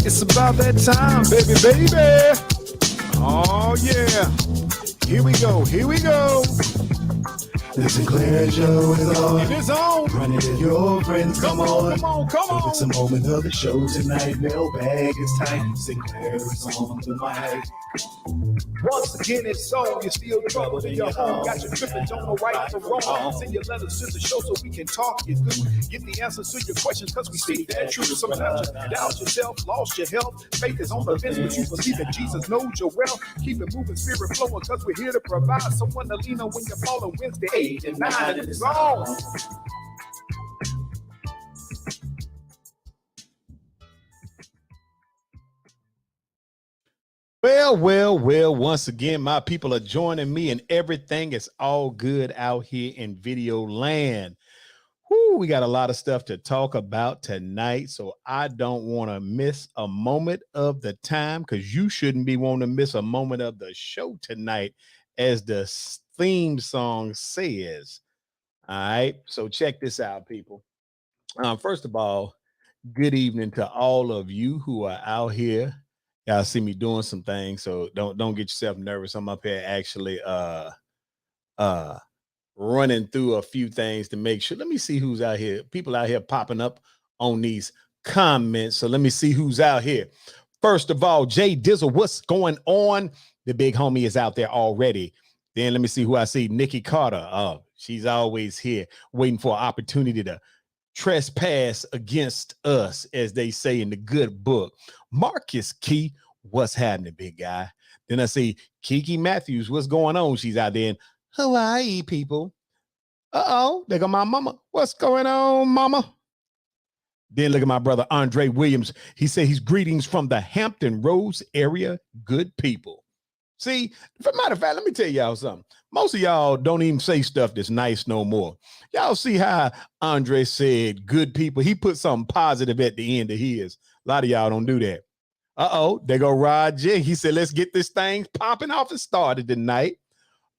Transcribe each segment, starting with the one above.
It's about that time, baby, baby. Oh, yeah. Here we go. Here we go. The Sinclair Show is on. It is on. Run it to your friends. Come on. Come on. Come on. It's a moment of the show tonight. Mailbag is tight. Sinclair is on the mic. Once again, it's on. You're still troubled in your home. Got your tripping, don't know right from wrong. Send your letters to the show so we can talk you through. Get the answers to your questions because we speak that truth. Sometimes you doubt yourself, lost your health. Faith is on the fence, but you believe in Jesus knows your wealth. Keep it moving, spirit flowing because we're here to provide someone to lean on when you're falling. Wednesday 8 and 9 and it's on. Well, once again, my people are joining me and everything is all good out here in video land. Whoo, we got a lot of stuff to talk about tonight, so I don't want to miss a moment of the time because you shouldn't be wanting to miss a moment of the show tonight, as the theme song says. All right, so check this out, people. First of all, good evening to all of you who are out here. Y'all see me doing some things, so don't get yourself nervous. I'm up here actually running through a few things to make sure. Let me see who's out here. People out here popping up on these comments. So let me see who's out here. First of all, Jay Dizzle, what's going on? The big homie is out there already. Then let me see who I see. Nikki Carter. Oh, she's always here waiting for an opportunity to trespass against us, as they say in the good book. Marcus Key, what's happening, big guy? Then I see Kiki Matthews, what's going on? She's out there in Hawaii, people. There go my mama. What's going on, mama? Then look at my brother Andre Williams. He said he's greetings from the Hampton Roads area. Good people. See, as a matter of fact, let me tell y'all something. Most of y'all don't even say stuff that's nice no more. Y'all see how Andre said good people. He put something positive at the end of his. A lot of y'all don't do that. There go Rod J. He said, let's get this thing popping off and started tonight.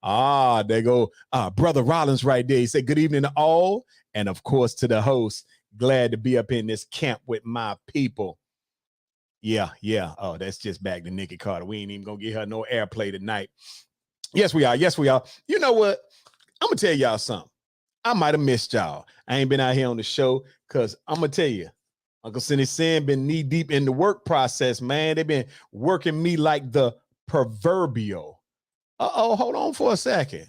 There go Brother Rollins right there. He said, good evening to all. And of course, to the host, glad to be up in this camp with my people. Yeah. Oh, that's just back to Nikki Carter. We ain't even gonna get her no airplay tonight. Yes, we are. You know what? I'm gonna tell y'all something. I might have missed y'all. I ain't been out here on the show because I'm gonna tell you, Uncle Cindy Sin been knee deep in the work process, man. They've been working me like the proverbial. Hold on for a second.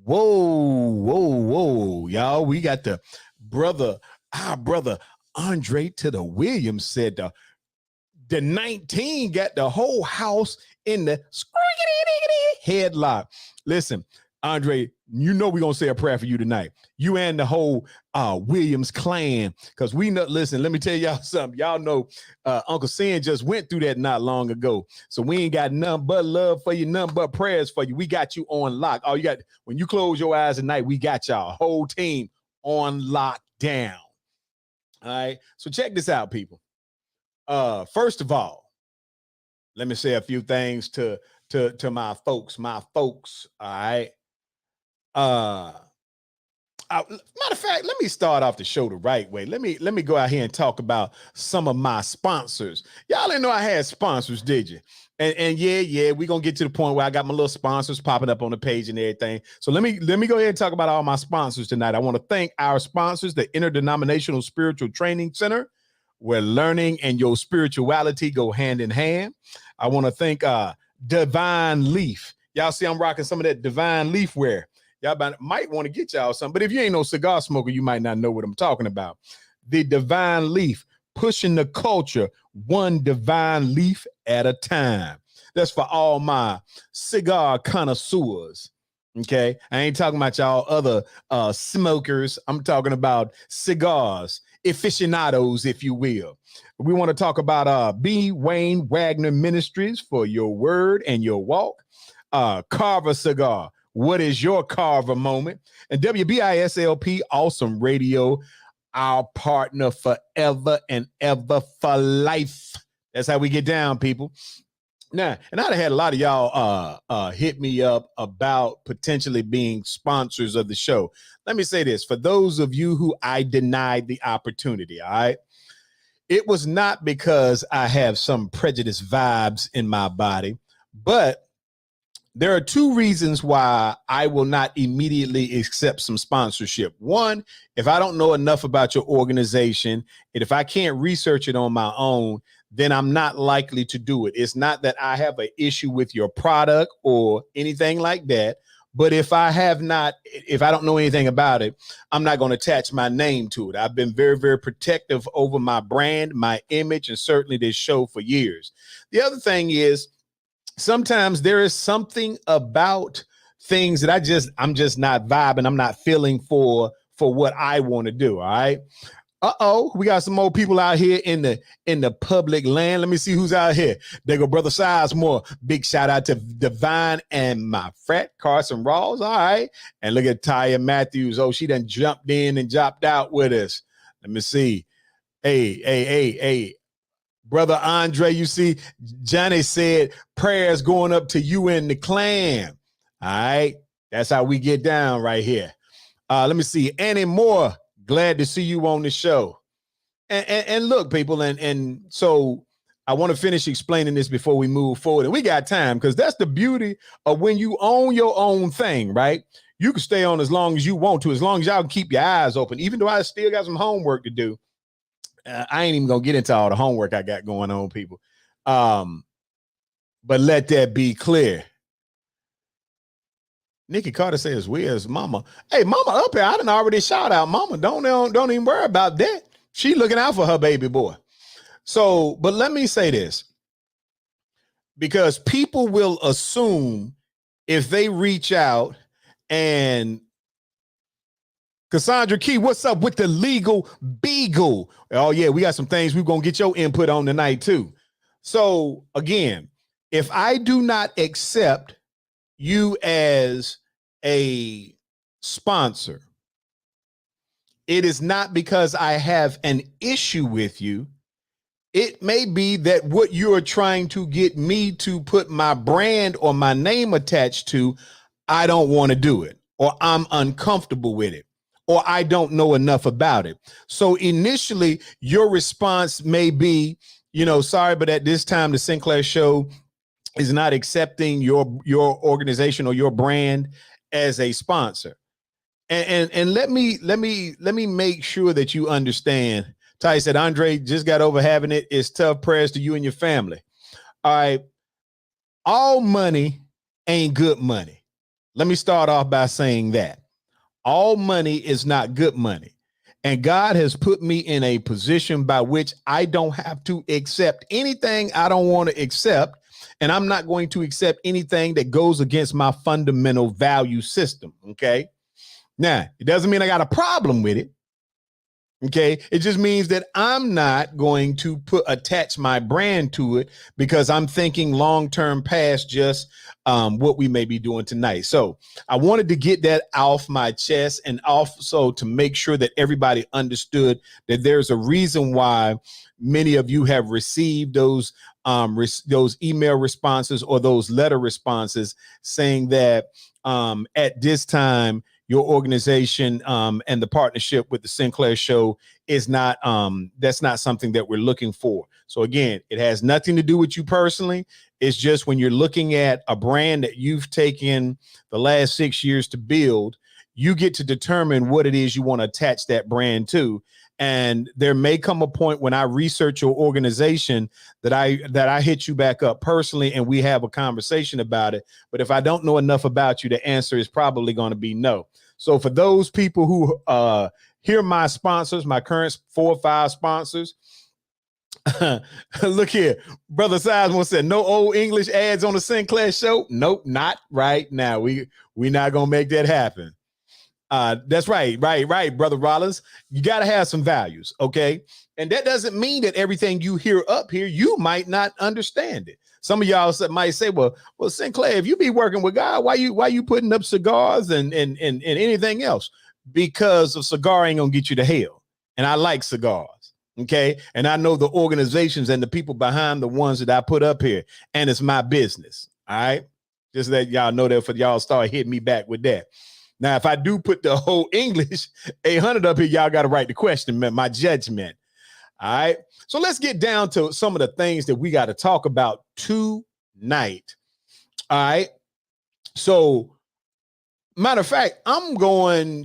Whoa. Y'all, we got our brother Andre to the Williams said the 19 got the whole house in the headlock. Listen, Andre, you know we're going to say a prayer for you tonight. You and the whole Williams clan, because we know, listen, let me tell y'all something. Y'all know Uncle Sin just went through that not long ago. So we ain't got none but love for you, none but prayers for you. We got you on lock. All you got, when you close your eyes at night, we got y'all whole team on lockdown. All right. So check this out, people. First of all, let me say a few things to my folks. All right. Matter of fact, let me start off the show the right way. Let me go out here and talk about some of my sponsors. Y'all didn't know I had sponsors, did you? And yeah, we're gonna get to the point where I got my little sponsors popping up on the page and everything. So let me go ahead and talk about all my sponsors tonight. I want to thank our sponsors, the Interdenominational Spiritual Training Center, where learning and your spirituality go hand in hand. I want to thank Divine Leaf. Y'all see I'm rocking some of that Divine Leaf wear. Y'all might want to get y'all some, but if you ain't no cigar smoker, you might not know what I'm talking about. The Divine Leaf, pushing the culture one divine leaf at a time. That's for all my cigar connoisseurs. Okay, I ain't talking about y'all other smokers. I'm talking about cigars aficionados, if you will. We want to talk about B. Wayne Wagner Ministries for your word and your walk. Carver Cigar. What is your Carver moment? And WBISLP Awesome Radio, our partner forever and ever for life. That's how we get down, people. Now, and I'd have had a lot of y'all hit me up about potentially being sponsors of the show. Let me say this, for those of you who I denied the opportunity, all right? It was not because I have some prejudice vibes in my body, but there are two reasons why I will not immediately accept some sponsorship. One, if I don't know enough about your organization, and if I can't research it on my own, then I'm not likely to do it. It's not that I have an issue with your product or anything like that. But if I don't know anything about it, I'm not going to attach my name to it. I've been very, very protective over my brand, my image, and certainly this show for years. The other thing is, sometimes there is something about things that I'm just not vibing. I'm not feeling for what I want to do. All right. We got some more people out here in the public land. Let me see who's out here. There go Brother Sizemore. Big shout out to Divine and my frat Carson Rawls. All right. And look at Taya Matthews. Oh, she done jumped in and dropped out with us. Let me see. Hey. Brother Andre, you see, Johnny said prayers going up to you and the clan. All right. That's how we get down right here. Let me see. Annie Moore, glad to see you on the show. And look, people, and so I want to finish explaining this before we move forward. And we got time, because that's the beauty of when you own your own thing, right? You can stay on as long as you want to, as long as y'all can keep your eyes open, even though I still got some homework to do. I ain't even gonna get into all the homework I got going on, people. But let that be clear. Nikki Carter says, "Where's Mama?" Hey, Mama up here. I done already shout out Mama. Don't even worry about that. She looking out for her baby boy. So, but let me say this, because people will assume if they reach out and Cassandra Key, what's up with the legal beagle? Oh, yeah, we got some things we're going to get your input on tonight, too. So, again, if I do not accept you as a sponsor, it is not because I have an issue with you. It may be that what you're trying to get me to put my brand or my name attached to, I don't want to do it, or I'm uncomfortable with it, or I don't know enough about it. So initially, your response may be, sorry, but at this time, the Sinclair Show is not accepting your organization or your brand as a sponsor. And let me make sure that you understand. Ty said, Andre just got over having it. It's tough. Prayers to you and your family. All right. All money ain't good money. Let me start off by saying that. All money is not good money. And God has put me in a position by which I don't have to accept anything I don't want to accept. And I'm not going to accept anything that goes against my fundamental value system. Okay. Now, it doesn't mean I got a problem with it. Okay. It just means that I'm not going to attach my brand to it, because I'm thinking long-term past just what we may be doing tonight. So I wanted to get that off my chest, and also to make sure that everybody understood that there's a reason why many of you have received those email responses or those letter responses saying that at this time, your organization and the partnership with the Sinclair Show is not, that's not something that we're looking for. So again, it has nothing to do with you personally. It's just when you're looking at a brand that you've taken the last 6 years to build, you get to determine what it is you want to attach that brand to. And there may come a point when I research your organization that I hit you back up personally and we have a conversation about it. But if I don't know enough about you, the answer is probably going to be no. So for those people who hear my sponsors, my current 4 or 5 sponsors, look here, Brother Sizemore said, no old English ads on the Sinclair Show. Nope, not right now. We're not going to make that happen. That's right, Brother Rollins. You got to have some values, okay? And that doesn't mean that everything you hear up here, you might not understand it. Some of y'all might say, well, Sinclair, if you be working with God, why you putting up cigars and anything else? Because a cigar ain't gonna get you to hell. And I like cigars, okay? And I know the organizations and the people behind the ones that I put up here, and it's my business, all right? Just let y'all know that, for y'all start hitting me back with that. Now, if I do put the whole English 800 up here, y'all got to write the question, my judgment. All right. So let's get down to some of the things that we got to talk about tonight. All right. So, matter of fact, I am going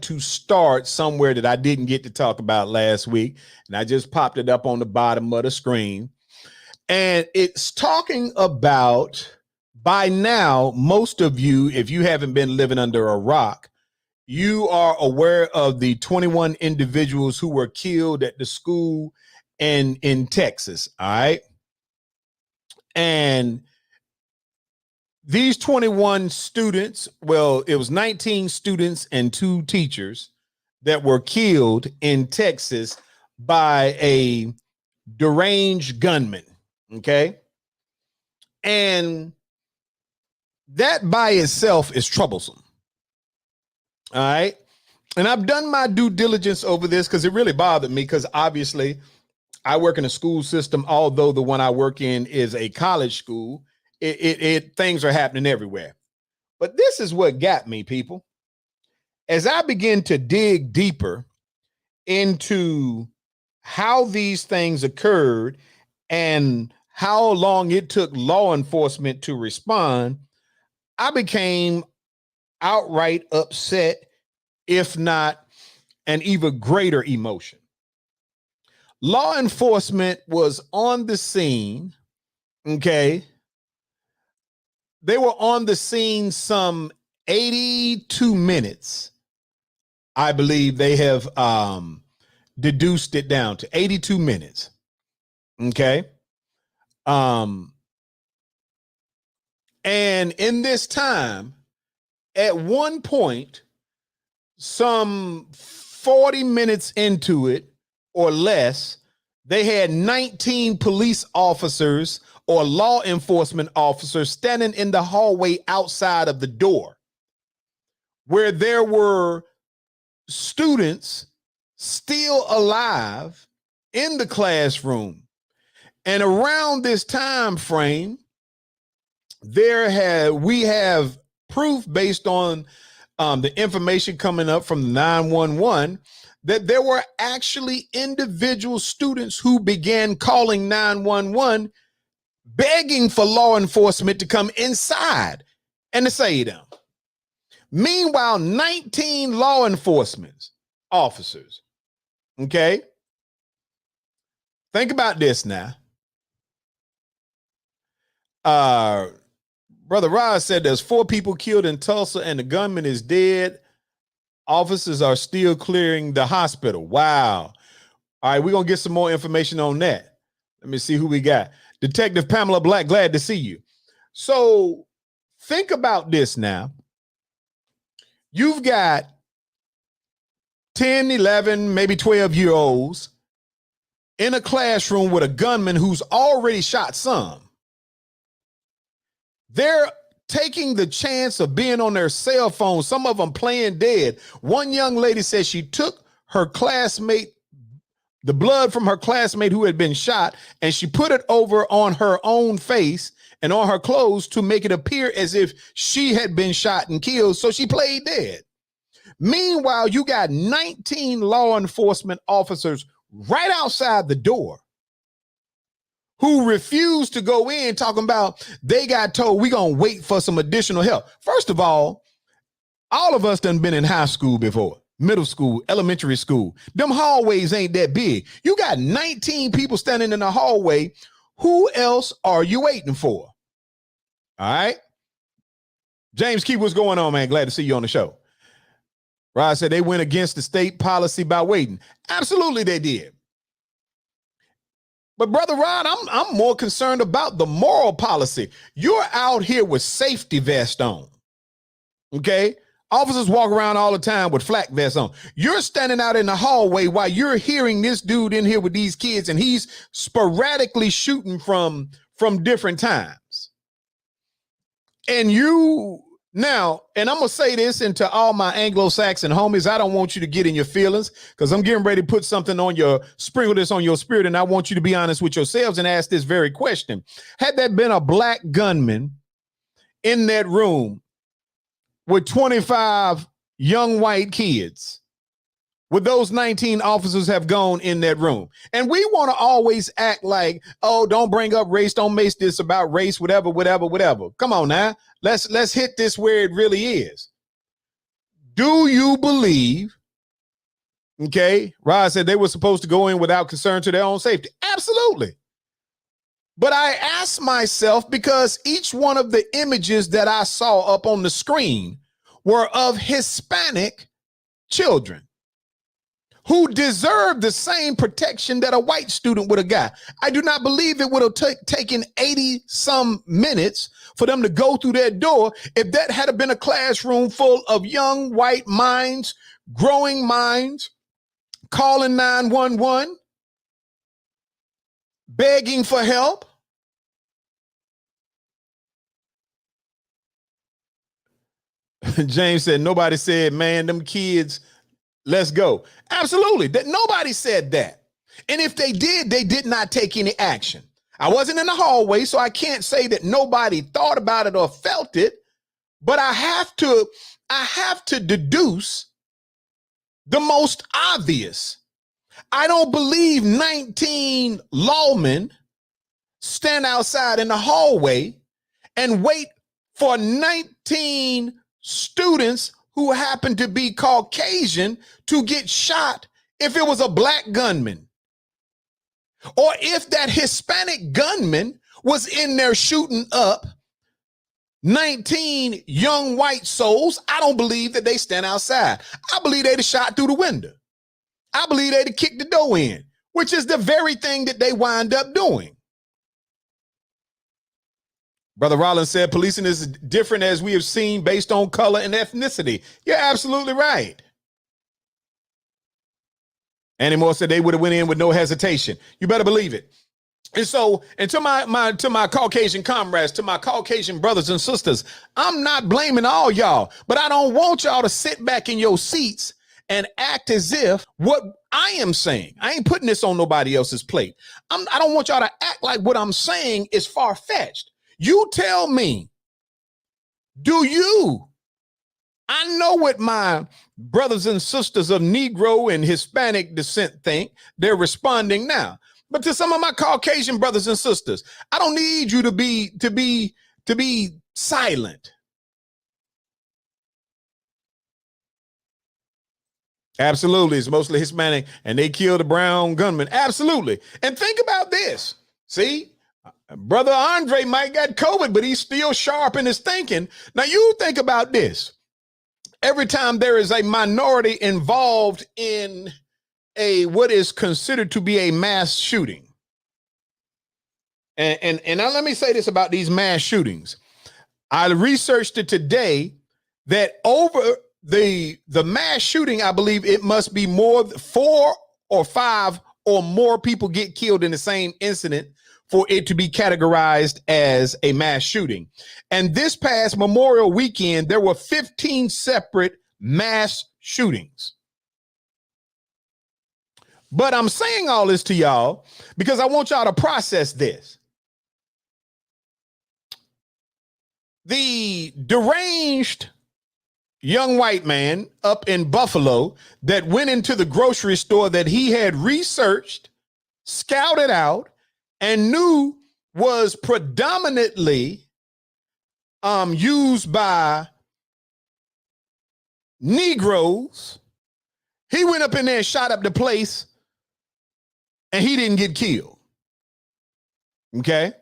to start somewhere that I didn't get to talk about last week. And I just popped it up on the bottom of the screen. And it's talking about, by now, most of you, if you haven't been living under a rock, you are aware of the 21 individuals who were killed at the school in Texas. All right. And these 21 students, well, it was 19 students and 2 teachers that were killed in Texas by a deranged gunman. Okay. And that by itself is troublesome. All right. And I've done my due diligence over this because it really bothered me, because obviously I work in a school system, although the one I work in is a college school. Things are happening everywhere. But this is what got me, people. As I begin to dig deeper into how these things occurred and how long it took law enforcement to respond, I became outright upset, if not an even greater emotion. Law enforcement was on the scene, okay? They were on the scene some 82 minutes. I believe they have deduced it down to 82 minutes. Okay. And in this time, at one point, some 40 minutes into it or less, they had 19 police officers or law enforcement officers standing in the hallway outside of the door, where there were students still alive in the classroom. And around this time frame, we have proof based on the information coming up from the 911 that there were actually individual students who began calling 911, begging for law enforcement to come inside and to save them. Meanwhile, 19 law enforcement officers, okay? Think about this now. Brother Roz said there's 4 people killed in Tulsa and the gunman is dead. Officers are still clearing the hospital. Wow. All right, we're going to get some more information on that. Let me see who we got. Detective Pamela Black, glad to see you. So think about this now. You've got 10, 11, maybe 12-year-olds in a classroom with a gunman who's already shot some. They're taking the chance of being on their cell phone, some of them playing dead. One young lady said she took her classmate, the blood from her classmate who had been shot, and she put it over on her own face and on her clothes to make it appear as if she had been shot and killed, so she played dead. Meanwhile, you got 19 law enforcement officers right outside the door who refused to go in, talking about they got told we're going to wait for some additional help. First of all of us done been in high school before, middle school, elementary school. Them hallways ain't that big. You got 19 people standing in the hallway. Who else are you waiting for? All right. James Key, what's going on, man? Glad to see you on the show. Rod said they went against the state policy by waiting. Absolutely they did. But Brother Rod, I'm more concerned about the moral policy. You're out here with safety vest on. Okay? Officers walk around all the time with flak vests on. You're standing out in the hallway while you're hearing this dude in here with these kids, and he's sporadically shooting from different times. And you now, and I'm going to say this into all my Anglo-Saxon homies, I don't want you to get in your feelings, because I'm getting ready to put something on sprinkle this on your spirit, and I want you to be honest with yourselves and ask this very question. Had there been a black gunman in that room with 25 young white kids, would those 19 officers have gone in that room? And we want to always act like, oh, don't bring up race, don't make this about race, whatever, whatever, whatever. Come on now. Let's hit this where it really is. Do you believe, okay, Rod said they were supposed to go in without concern to their own safety? Absolutely. But I asked myself, because each one of the images that I saw up on the screen were of Hispanic children who deserve the same protection that a white student would have got. I do not believe it would have taken 80 some minutes for them to go through that door if that had been a classroom full of young white minds, growing minds, calling 911, begging for help. James said, nobody said, man, them kids, let's go. Absolutely. That nobody said that. And if they did not take any action. I wasn't in the hallway, so I can't say that nobody thought about it or felt it, but I have to deduce the most obvious. I don't believe 19 lawmen stand outside in the hallway and wait for 19 students who happen to be Caucasian to get shot if it was a black gunman. Or if that Hispanic gunman was in there shooting up 19 young white souls, I don't believe that they stand outside. I believe they'd have shot through the window. I believe they'd have kicked the door in, which is the very thing that they wind up doing. Brother Rollins said policing is different, as we have seen, based on color and ethnicity. You're absolutely right. Annie Moore said they would have went in with no hesitation. You better believe it. And so, and to my Caucasian comrades, to my Caucasian brothers and sisters, I'm not blaming all y'all, but I don't want y'all to sit back in your seats and act as if what I am saying, I ain't putting this on nobody else's plate. I don't want y'all to act like what I'm saying is far-fetched. You tell me, I know what my brothers and sisters of Negro and Hispanic descent think. They're responding now. But to some of my Caucasian brothers and sisters, I don't need you to be silent. Absolutely. It's mostly Hispanic and they killed a brown gunman. Absolutely. And think about this. See? Brother Andre might got COVID, but he's still sharp in his thinking. Now you think about this. Every time there is a minority involved in what is considered to be a mass shooting. And now let me say this about these mass shootings. I researched it today that over the mass shooting, I believe it must be 4 or 5 or more people get killed in the same incident for it to be categorized as a mass shooting. And this past Memorial weekend, there were 15 separate mass shootings. But I'm saying all this to y'all because I want y'all to process this. The deranged young white man up in Buffalo that went into the grocery store that he had researched, scouted out, and knew was predominantly used by Negroes. He went up in there and shot up the place, and he didn't get killed. Okay?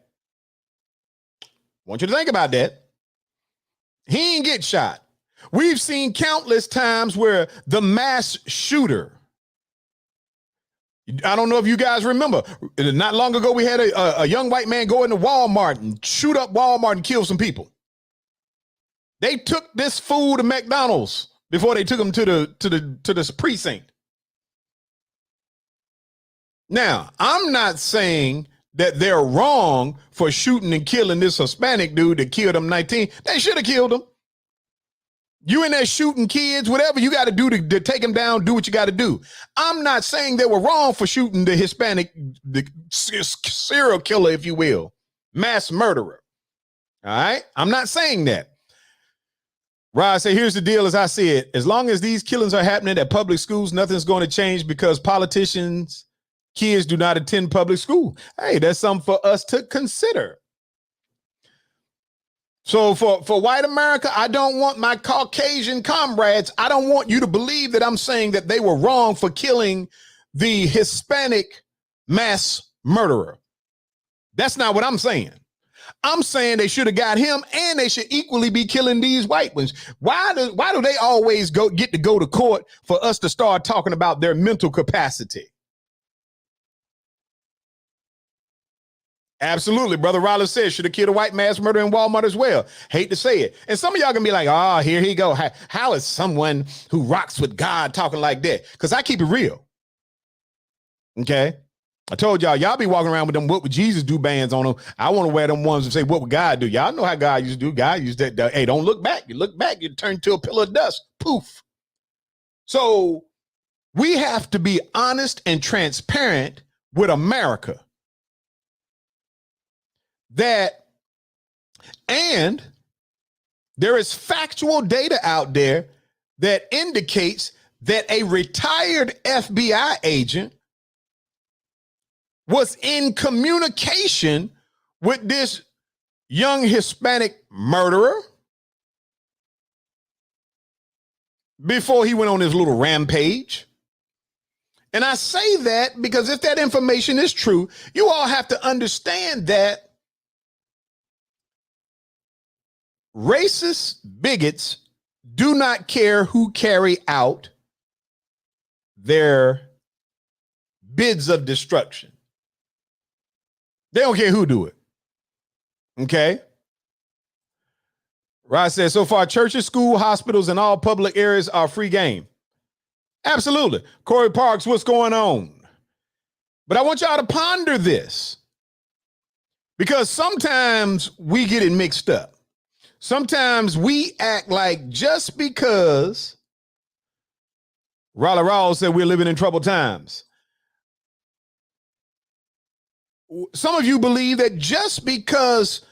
I want you to think about that. He didn't get shot. We've seen countless times where the mass shooter, I don't know if you guys remember, not long ago, we had a young white man go into Walmart and shoot up Walmart and kill some people. They took this fool to McDonald's before they took him to the precinct. Now, I'm not saying that they're wrong for shooting and killing this Hispanic dude that killed him 19. They should have killed him. You in there shooting kids, whatever you got to do to take them down, do what you got to do. I'm not saying they were wrong for shooting the Hispanic, the serial killer, if you will, mass murderer. All right. I'm not saying that. Rod say, here's the deal as I see it. As long as these killings are happening at public schools, nothing's going to change because politicians, kids do not attend public school. Hey, that's something for us to consider. So for white America, I don't want my Caucasian comrades, I don't want you to believe that I'm saying that they were wrong for killing the Hispanic mass murderer. That's not what I'm saying. I'm saying they should have got him and they should equally be killing these white ones. Why do they always get to go to court for us to start talking about their mental capacity? Absolutely. Brother Rollins says, should have killed a white mass murderer in Walmart as well. Hate to say it. And some of y'all gonna be like, oh, here he go. How is someone who rocks with God talking like that? Because I keep it real. Okay. I told y'all be walking around with them "What Would Jesus Do" bands on them. I want to wear them ones and say, what would God do? Y'all know how God used to do. God used that. Hey, don't look back. You look back, you turn to a pillar of dust. Poof. So we have to be honest and transparent with America. And there is factual data out there that indicates that a retired FBI agent was in communication with this young Hispanic murderer before he went on his little rampage. And I say that because if that information is true, you all have to understand that racist bigots do not care who carry out their bids of destruction. They don't care who do it. Okay. Rod says, so far, churches, school, hospitals, and all public areas are free game. Absolutely. Corey Parks, what's going on? But I want y'all to ponder this because sometimes we get it mixed up. Sometimes we act like just because Raleigh Rawls said we're living in troubled times. Some of you believe that just because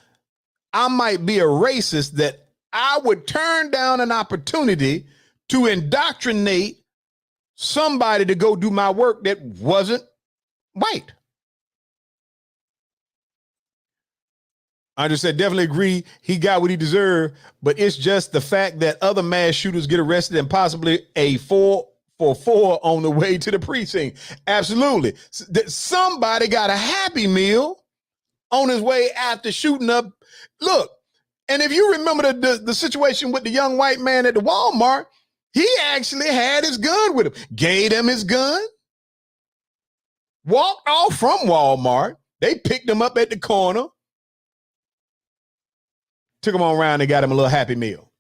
I might be a racist, that I would turn down an opportunity to indoctrinate somebody to go do my work that wasn't white. I just said, definitely agree. He got what he deserved, but it's just the fact that other mass shooters get arrested and possibly a 4 for 4 on the way to the precinct. Absolutely. Somebody got a Happy Meal on his way after shooting up. Look, and if you remember the situation with the young white man at the Walmart, he actually had his gun with him, gave him his gun, walked off from Walmart. They picked him up at the corner, took him on around and got him a little Happy Meal.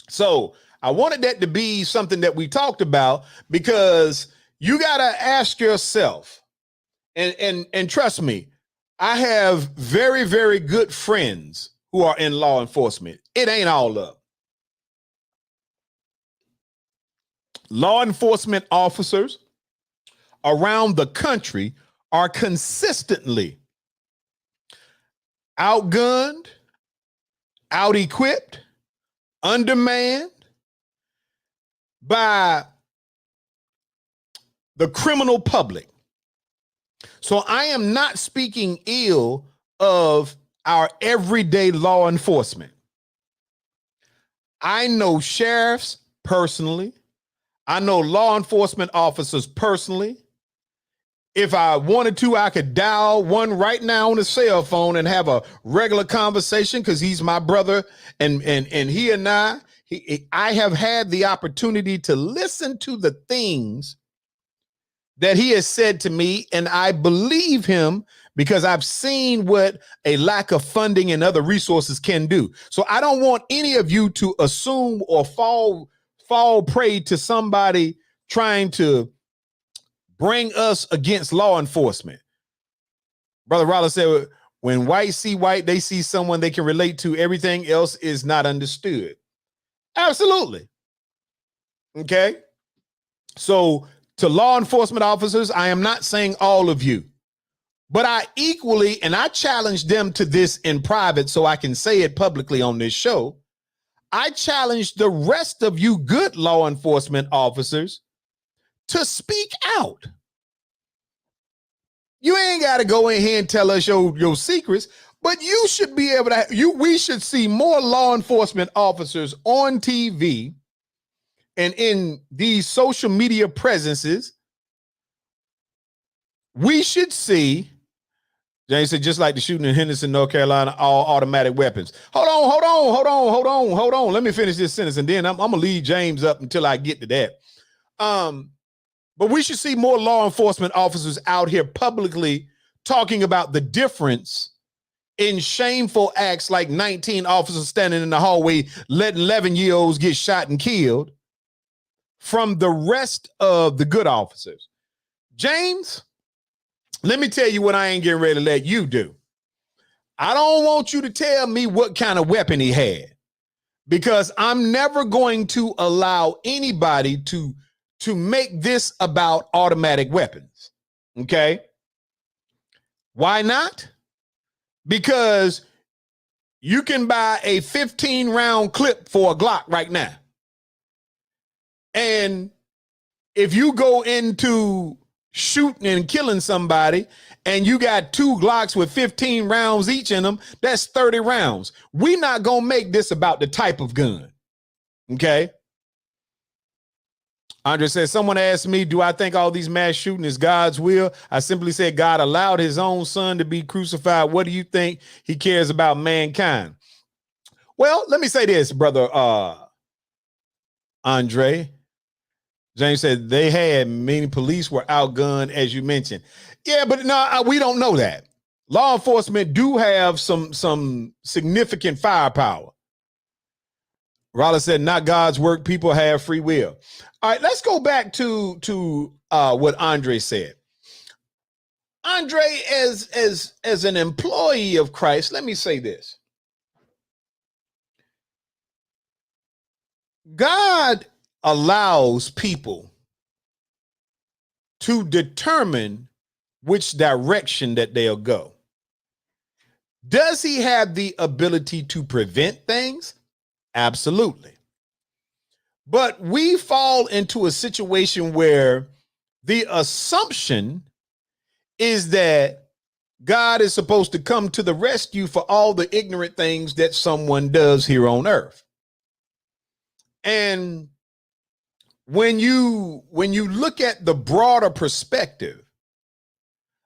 So I wanted that to be something that we talked about because you got to ask yourself, and trust me, I have very, very good friends who are in law enforcement. It ain't all up. Law enforcement officers around the country are consistently outgunned, out-equipped, undermanned by the criminal public. So I am not speaking ill of our everyday law enforcement. I know sheriffs personally. I know law enforcement officers personally. If I wanted to, I could dial one right now on the cell phone and have a regular conversation because he's my brother, and he and I have had the opportunity to listen to the things that he has said to me, and I believe him because I've seen what a lack of funding and other resources can do. So I don't want any of you to assume or fall prey to somebody trying to bring us against law enforcement. Brother Rollins said, when white see white, they see someone they can relate to. Everything else is not understood. Absolutely. Okay. So to law enforcement officers, I am not saying all of you, but I equally, and I challenge them to this in private so I can say it publicly on this show. I challenge the rest of you good law enforcement officers to speak out. You ain't got to go in here and tell us your secrets, but you should be able to, we should see more law enforcement officers on TV and in these social media presences. We should see, James said, just like the shooting in Henderson, North Carolina, all automatic weapons. Hold on. Let me finish this sentence, and then I'm going to leave James up until I get to that. But we should see more law enforcement officers out here publicly talking about the difference in shameful acts like 19 officers standing in the hallway letting 11-year-olds get shot and killed from the rest of the good officers. James, let me tell you what I ain't getting ready to let you do. I don't want you to tell me what kind of weapon he had, because I'm never going to allow anybody to make this about automatic weapons. Okay? Why not? Because you can buy a 15-round clip for a Glock right now. And if you go into shooting and killing somebody and you got 2 Glocks with 15 rounds each in them, that's 30 rounds. We're not going to make this about the type of gun. Okay? Andre says, someone asked me, do I think all these mass shooting is God's will? I simply said God allowed his own son to be crucified. What do you think he cares about mankind? Well, let me say this, brother Andre. James said they had, meaning police were outgunned, as you mentioned. Yeah, but no, we don't know that. Law enforcement do have some significant firepower. Rollins said, not God's work. People have free will. All right, let's go back to what Andre said. Andre, as an employee of Christ, let me say this. God allows people to determine which direction that they'll go. Does he have the ability to prevent things? Absolutely. But we fall into a situation where the assumption is that God is supposed to come to the rescue for all the ignorant things that someone does here on earth. And when you look at the broader perspective,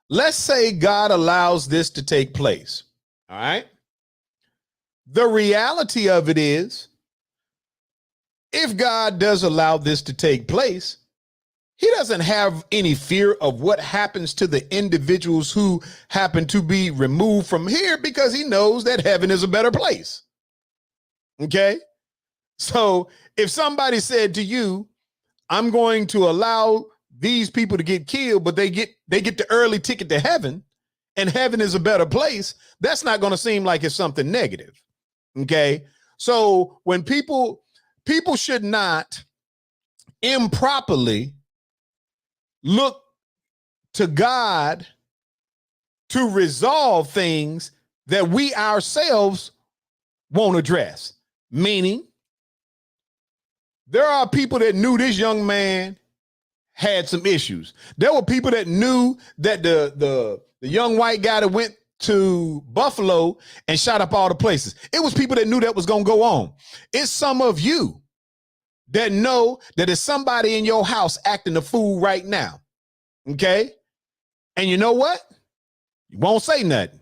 let's say God allows this to take place. All right. The reality of it is, if God does allow this to take place, he doesn't have any fear of what happens to the individuals who happen to be removed from here, because he knows that heaven is a better place. Okay. So if somebody said to you, I'm going to allow these people to get killed, but they get the early ticket to heaven, and heaven is a better place, that's not going to seem like it's something negative. Okay. So when people should not improperly look to God to resolve things that we ourselves won't address. Meaning, there are people that knew this young man had some issues. There were people that knew that the young white guy that went to Buffalo and shot up all the places. It was people that knew that was going to go on. It's some of you that know that there's somebody in your house acting a fool right now. Okay. And you know what? You won't say nothing.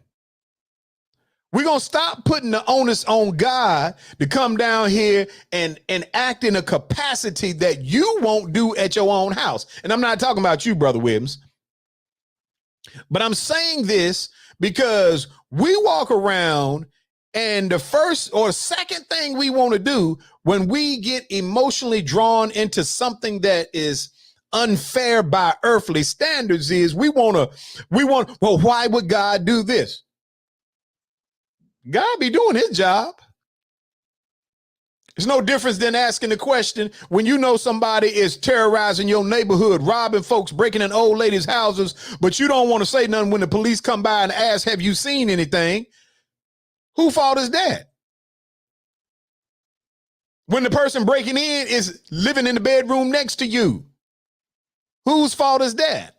We're going to stop putting the onus on God to come down here and act in a capacity that you won't do at your own house. And I'm not talking about you, Brother Williams, but I'm saying this because we walk around, and the first or second thing we want to do when we get emotionally drawn into something that is unfair by earthly standards is well, why would God do this? God be doing his job. It's no difference than asking the question when you know somebody is terrorizing your neighborhood, robbing folks, breaking in old ladies' houses, but you don't want to say nothing when the police come by and ask, have you seen anything? Who fault is that? when the person breaking in is living in the bedroom next to you? Whose fault is that?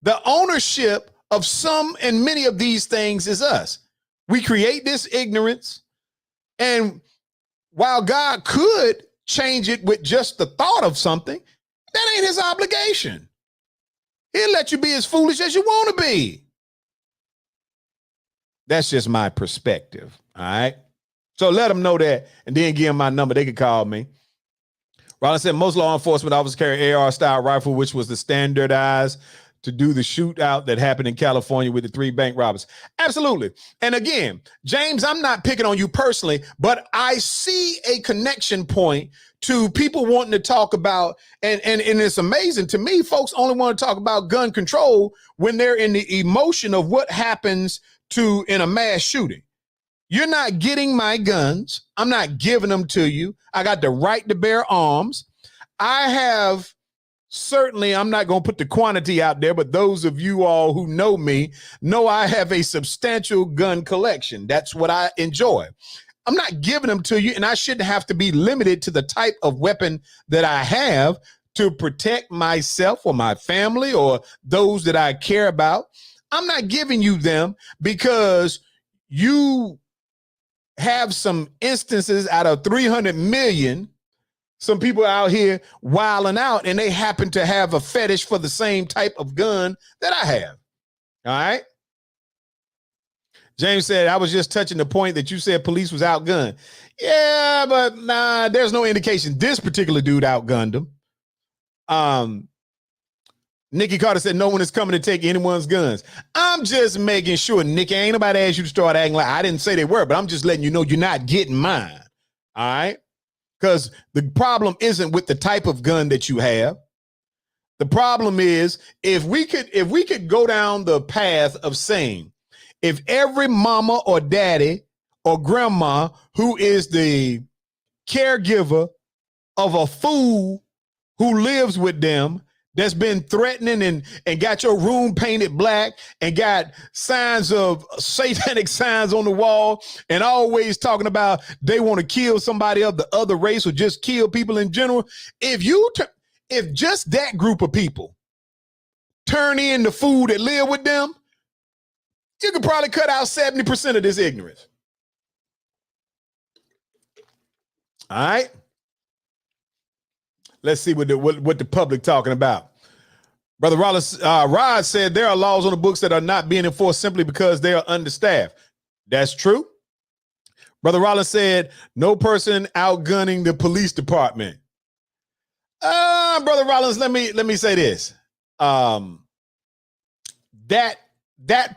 The ownership of some and many of these things is us. We create this ignorance, and while God could change it with just the thought of something, that ain't his obligation. He'll let you be as foolish as you want to be. That's just my perspective. All right. So let them know that, and then give them my number. They could call me. Rollins said most law enforcement officers carry AR style rifle, which was the standardized to do the shootout that happened in California with the 3 bank robbers. Absolutely. And again, James, I'm not picking on you personally, but I see a connection point to people wanting to talk about, and it's amazing to me, folks only want to talk about gun control when they're in the emotion of what happens in a mass shooting. You're not getting my guns. I'm not giving them to you. I got the right to bear arms. I have, certainly, I'm not going to put the quantity out there, but those of you all who know me know I have a substantial gun collection. That's what I enjoy. I'm not giving them to you, and I shouldn't have to be limited to the type of weapon that I have to protect myself or my family or those that I care about. I'm not giving you them because you have some instances out of 300 million, some people out here wilding out, and they happen to have a fetish for the same type of gun that I have. All right. James said, I was just touching the point that you said police was outgunned. Yeah, but nah, there's no indication this particular dude outgunned him. Nikki Carter said, no one is coming to take anyone's guns. I'm just making sure, Nikki, ain't nobody asked you to start acting like, I didn't say they were, but I'm just letting you know you're not getting mine. All right. Because the problem isn't with the type of gun that you have. The problem is if we could go down the path of saying, if every mama or daddy or grandma who is the caregiver of a fool who lives with them, that's been threatening and got your room painted black and got signs of satanic signs on the wall and always talking about they want to kill somebody of the other race or just kill people in general. If just that group of people turn in the food that live with them, you could probably cut out 70% of this ignorance. All right. Let's see what the public talking about. Brother Rod said there are laws on the books that are not being enforced simply because they are understaffed. That's true. Brother Rollins said no person outgunning the police department. Brother Rollins, let me say this. That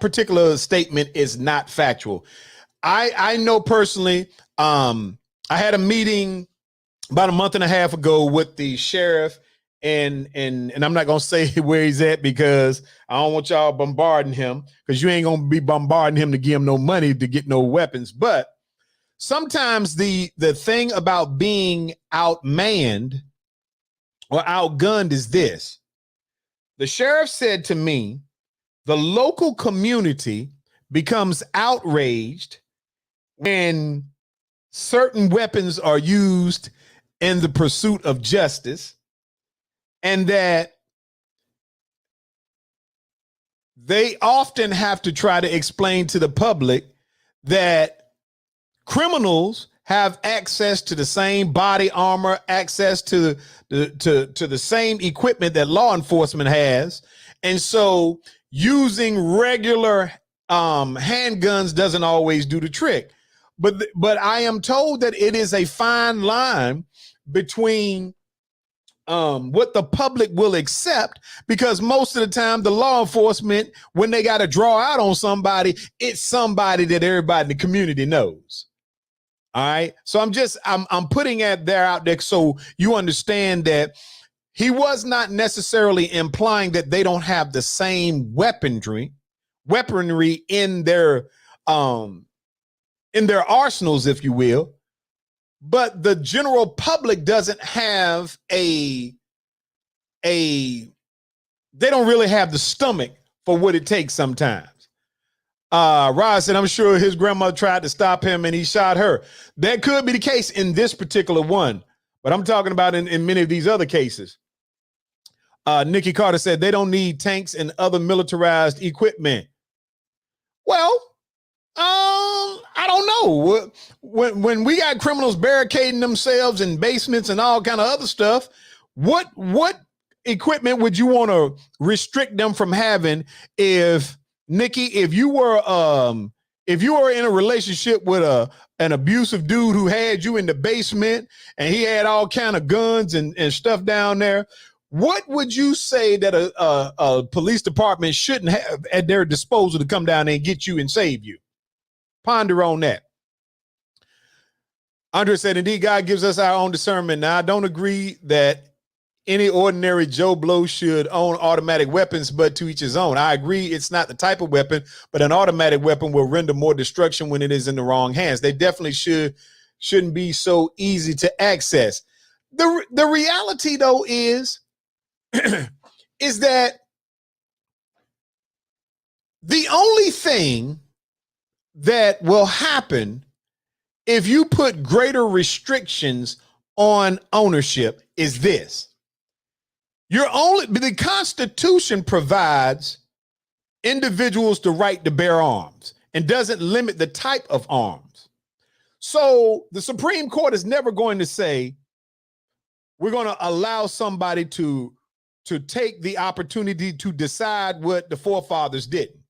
particular statement is not factual. I know personally. I had a meeting about a month and a half ago with the sheriff, and I'm not gonna say where he's at because I don't want y'all bombarding him, because you ain't gonna be bombarding him to give him no money to get no weapons. But sometimes the thing about being outmanned or outgunned is this. The sheriff said to me, the local community becomes outraged when certain weapons are used in the pursuit of justice, and that they often have to try to explain to the public that criminals have access to the same body armor, access to the same equipment that law enforcement has. And so using regular handguns doesn't always do the trick. But I am told that it is a fine line between what the public will accept, because most of the time the law enforcement, when they got to draw out on somebody, it's somebody that everybody in the community knows. All right. So I'm putting that there out there so you understand that he was not necessarily implying that they don't have the same weaponry in their arsenals, if you will. But the general public doesn't have they don't really have the stomach for what it takes sometimes. Rod said, I'm sure his grandmother tried to stop him and he shot her. That could be the case in this particular one, but I'm talking about in many of these other cases. Nikki Carter said they don't need tanks and other militarized equipment. Well, I don't know. When we got criminals barricading themselves in basements and all kind of other stuff, what equipment would you want to restrict them from having? If Nikki, if you were in a relationship with an abusive dude who had you in the basement and he had all kind of guns and stuff down there, what would you say that a police department shouldn't have at their disposal to come down there and get you and save you? Ponder on that. Andre said, indeed, God gives us our own discernment. Now, I don't agree that any ordinary Joe Blow should own automatic weapons, but to each his own. I agree it's not the type of weapon, but an automatic weapon will render more destruction when it is in the wrong hands. They definitely shouldn't be so easy to access. The reality, though, is that the only thing that will happen if you put greater restrictions on ownership is this. The Constitution provides individuals the right to bear arms and doesn't limit the type of arms. So the Supreme Court is never going to say, we're going to allow somebody to take the opportunity to decide what the forefathers didn't.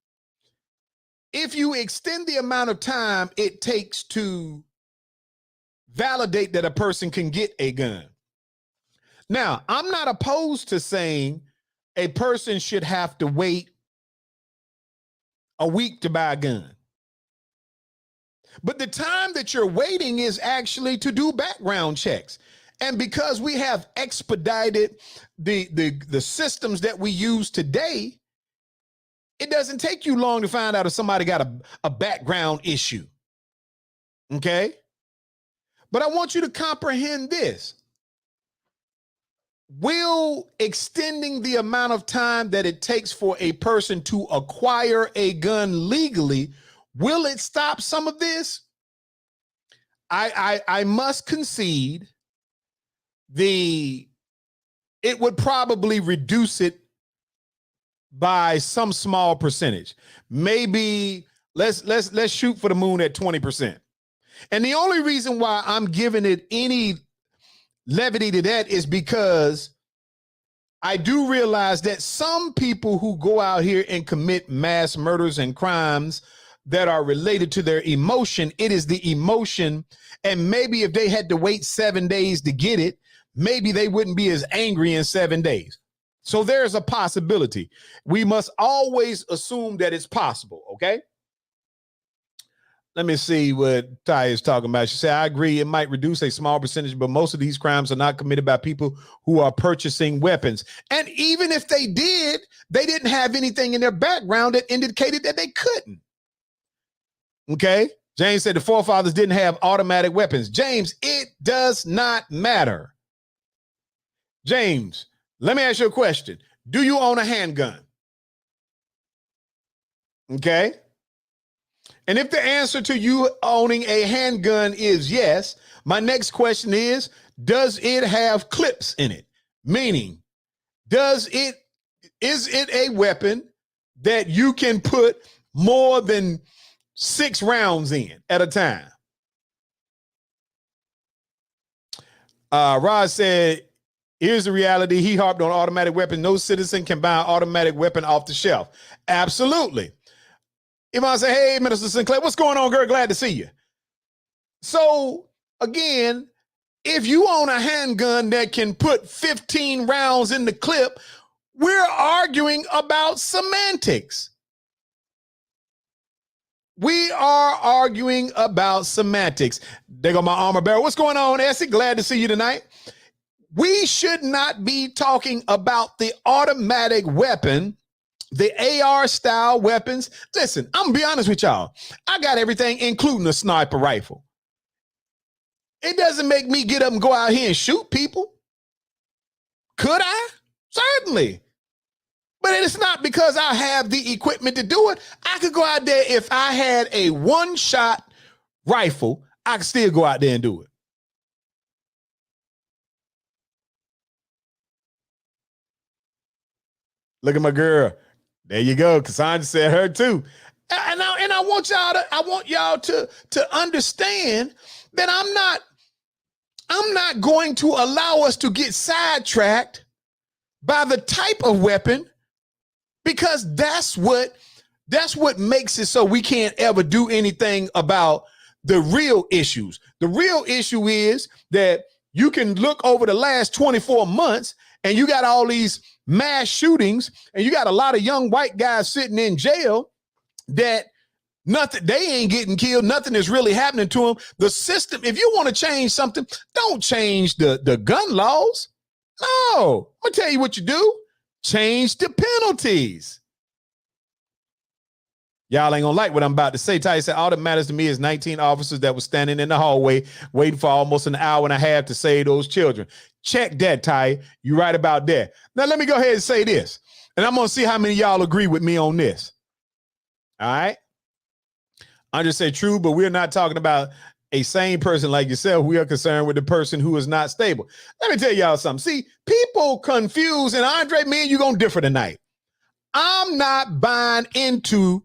If you extend the amount of time it takes to validate that a person can get a gun. Now, I'm not opposed to saying a person should have to wait a week to buy a gun. But the time that you're waiting is actually to do background checks. And because we have expedited the systems that we use today, it doesn't take you long to find out if somebody got a background issue. Okay? But I want you to comprehend this. Will extending the amount of time that it takes for a person to acquire a gun legally, will it stop some of this? I must concede it would probably reduce it by some small percentage. Maybe let's shoot for the moon at 20%. And the only reason why I'm giving it any levity to that is because I do realize that some people who go out here and commit mass murders and crimes that are related to their emotion, it is the emotion. And maybe if they had to wait 7 days to get it, maybe they wouldn't be as angry in 7 days. So there's a possibility. We must always assume that it's possible, okay? Let me see what Ty is talking about. She said, I agree, it might reduce a small percentage, but most of these crimes are not committed by people who are purchasing weapons. And even if they did, they didn't have anything in their background that indicated that they couldn't. Okay? James said the forefathers didn't have automatic weapons. James, it does not matter. James, let me ask you a question. Do you own a handgun? Okay. And if the answer to you owning a handgun is yes, my next question is, does it have clips in it? Meaning, is it a weapon that you can put more than 6 rounds in at a time? Rod said, here's the reality. He harped on automatic weapons. No citizen can buy an automatic weapon off the shelf. Absolutely. If I say, hey, Minister Sinclair, what's going on, girl? Glad to see you. So, again, if you own a handgun that can put 15 rounds in the clip, we're arguing about semantics. We are arguing about semantics. There go my armor bearer. What's going on, Essie? Glad to see you tonight. We should not be talking about the automatic weapon, the AR style weapons. Listen, I'm gonna be honest with y'all. I got everything, including a sniper rifle. It doesn't make me get up and go out here and shoot people. Could I? Certainly. But it's not because I have the equipment to do it. I could go out there. If I had a one-shot rifle, I could still go out there and do it. Look at my girl. There you go. Cassandra said her too. And I want y'all to understand that I'm not going to allow us to get sidetracked by the type of weapon, because that's what makes it so we can't ever do anything about the real issues. The real issue is that you can look over the last 24 months and you got all these mass shootings and you got a lot of young white guys sitting in jail that nothing, they ain't getting killed. Nothing is really happening to them. The system, if you want to change something, don't change the gun laws. No, I'm gonna tell you what you do. Change the penalties. Y'all ain't gonna like what I'm about to say. Ty said, all that matters to me is 19 officers that were standing in the hallway waiting for almost an hour and a half to save those children. Check that, Ty. You right about that. Now, let me go ahead and say this, and I'm gonna see how many of y'all agree with me on this. All right. I just say true, but we're not talking about a sane person like yourself. We are concerned with the person who is not stable. Let me tell y'all something. See, people confuse, and Andre, me and you gonna differ tonight. I'm not buying into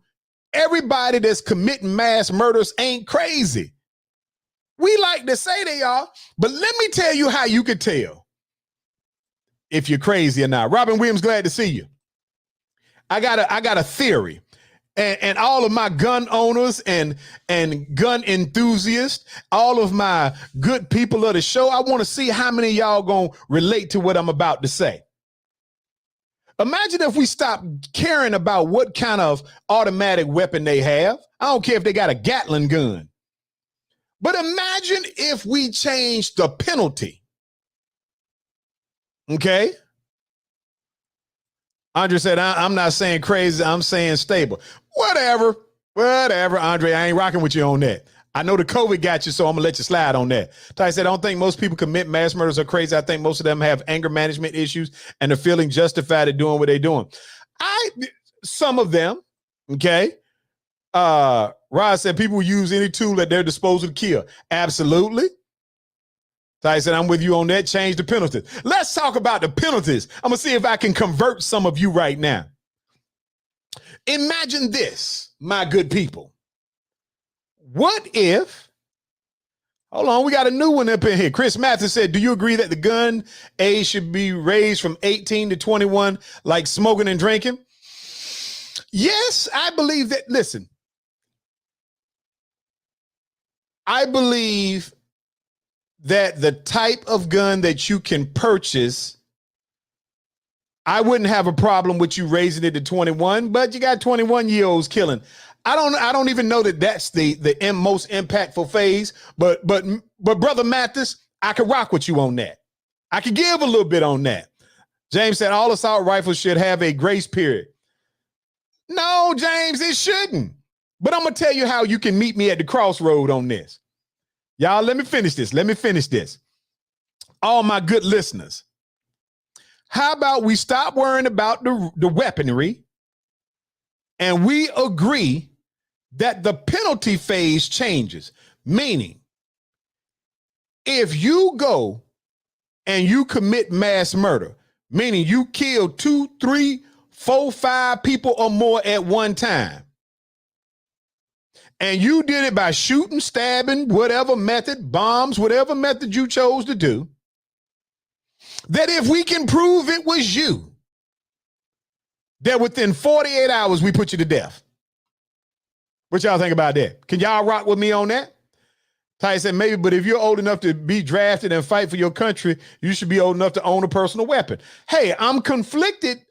everybody that's committing mass murders ain't crazy. We like to say they are, but let me tell you how you could tell if you're crazy or not. Robin Williams, glad to see you. I got a theory. And all of my gun owners and gun enthusiasts, all of my good people of the show, I want to see how many of y'all gonna relate to what I'm about to say. Imagine if we stopped caring about what kind of automatic weapon they have. I don't care if they got a Gatling gun. But imagine if we changed the penalty. Okay? Andre said, I'm not saying crazy, I'm saying stable. Whatever, Andre, I ain't rocking with you on that. I know the COVID got you, so I'm gonna let you slide on that. Ty said, I don't think most people commit mass murders are crazy. I think most of them have anger management issues and are feeling justified in doing what they're doing. Some of them, okay. Rod said people use any tool at their disposal to kill. Absolutely. Ty said, I'm with you on that. Change the penalties. Let's talk about the penalties. I'm gonna see if I can convert some of you right now. Imagine this, my good people. What if, hold on, we got a new one up in here. Chris Mathis said, do you agree that the gun age should be raised from 18 to 21 like smoking and drinking? Yes, I believe that. Listen, I believe that the type of gun that you can purchase, I wouldn't have a problem with you raising it to 21, but you got 21-year-olds killing. I don't even know that that's the most impactful phase, but Brother Mathis, I could rock with you on that. I could give a little bit on that. James said all assault rifles should have a grace period. No, James, it shouldn't. But I'm gonna tell you how you can meet me at the crossroad on this. Y'all, let me finish this. All my good listeners, how about we stop worrying about the weaponry and we agree that the penalty phase changes? Meaning, if you go and you commit mass murder, meaning you kill 2, 3, 4, 5 people or more at one time, and you did it by shooting, stabbing, whatever method, bombs, whatever method you chose to do, that if we can prove it was you, that within 48 hours we put you to death. What y'all think about that? Can y'all rock with me on that? Ty said maybe, but if you're old enough to be drafted and fight for your country, you should be old enough to own a personal weapon. Hey, I'm conflicted.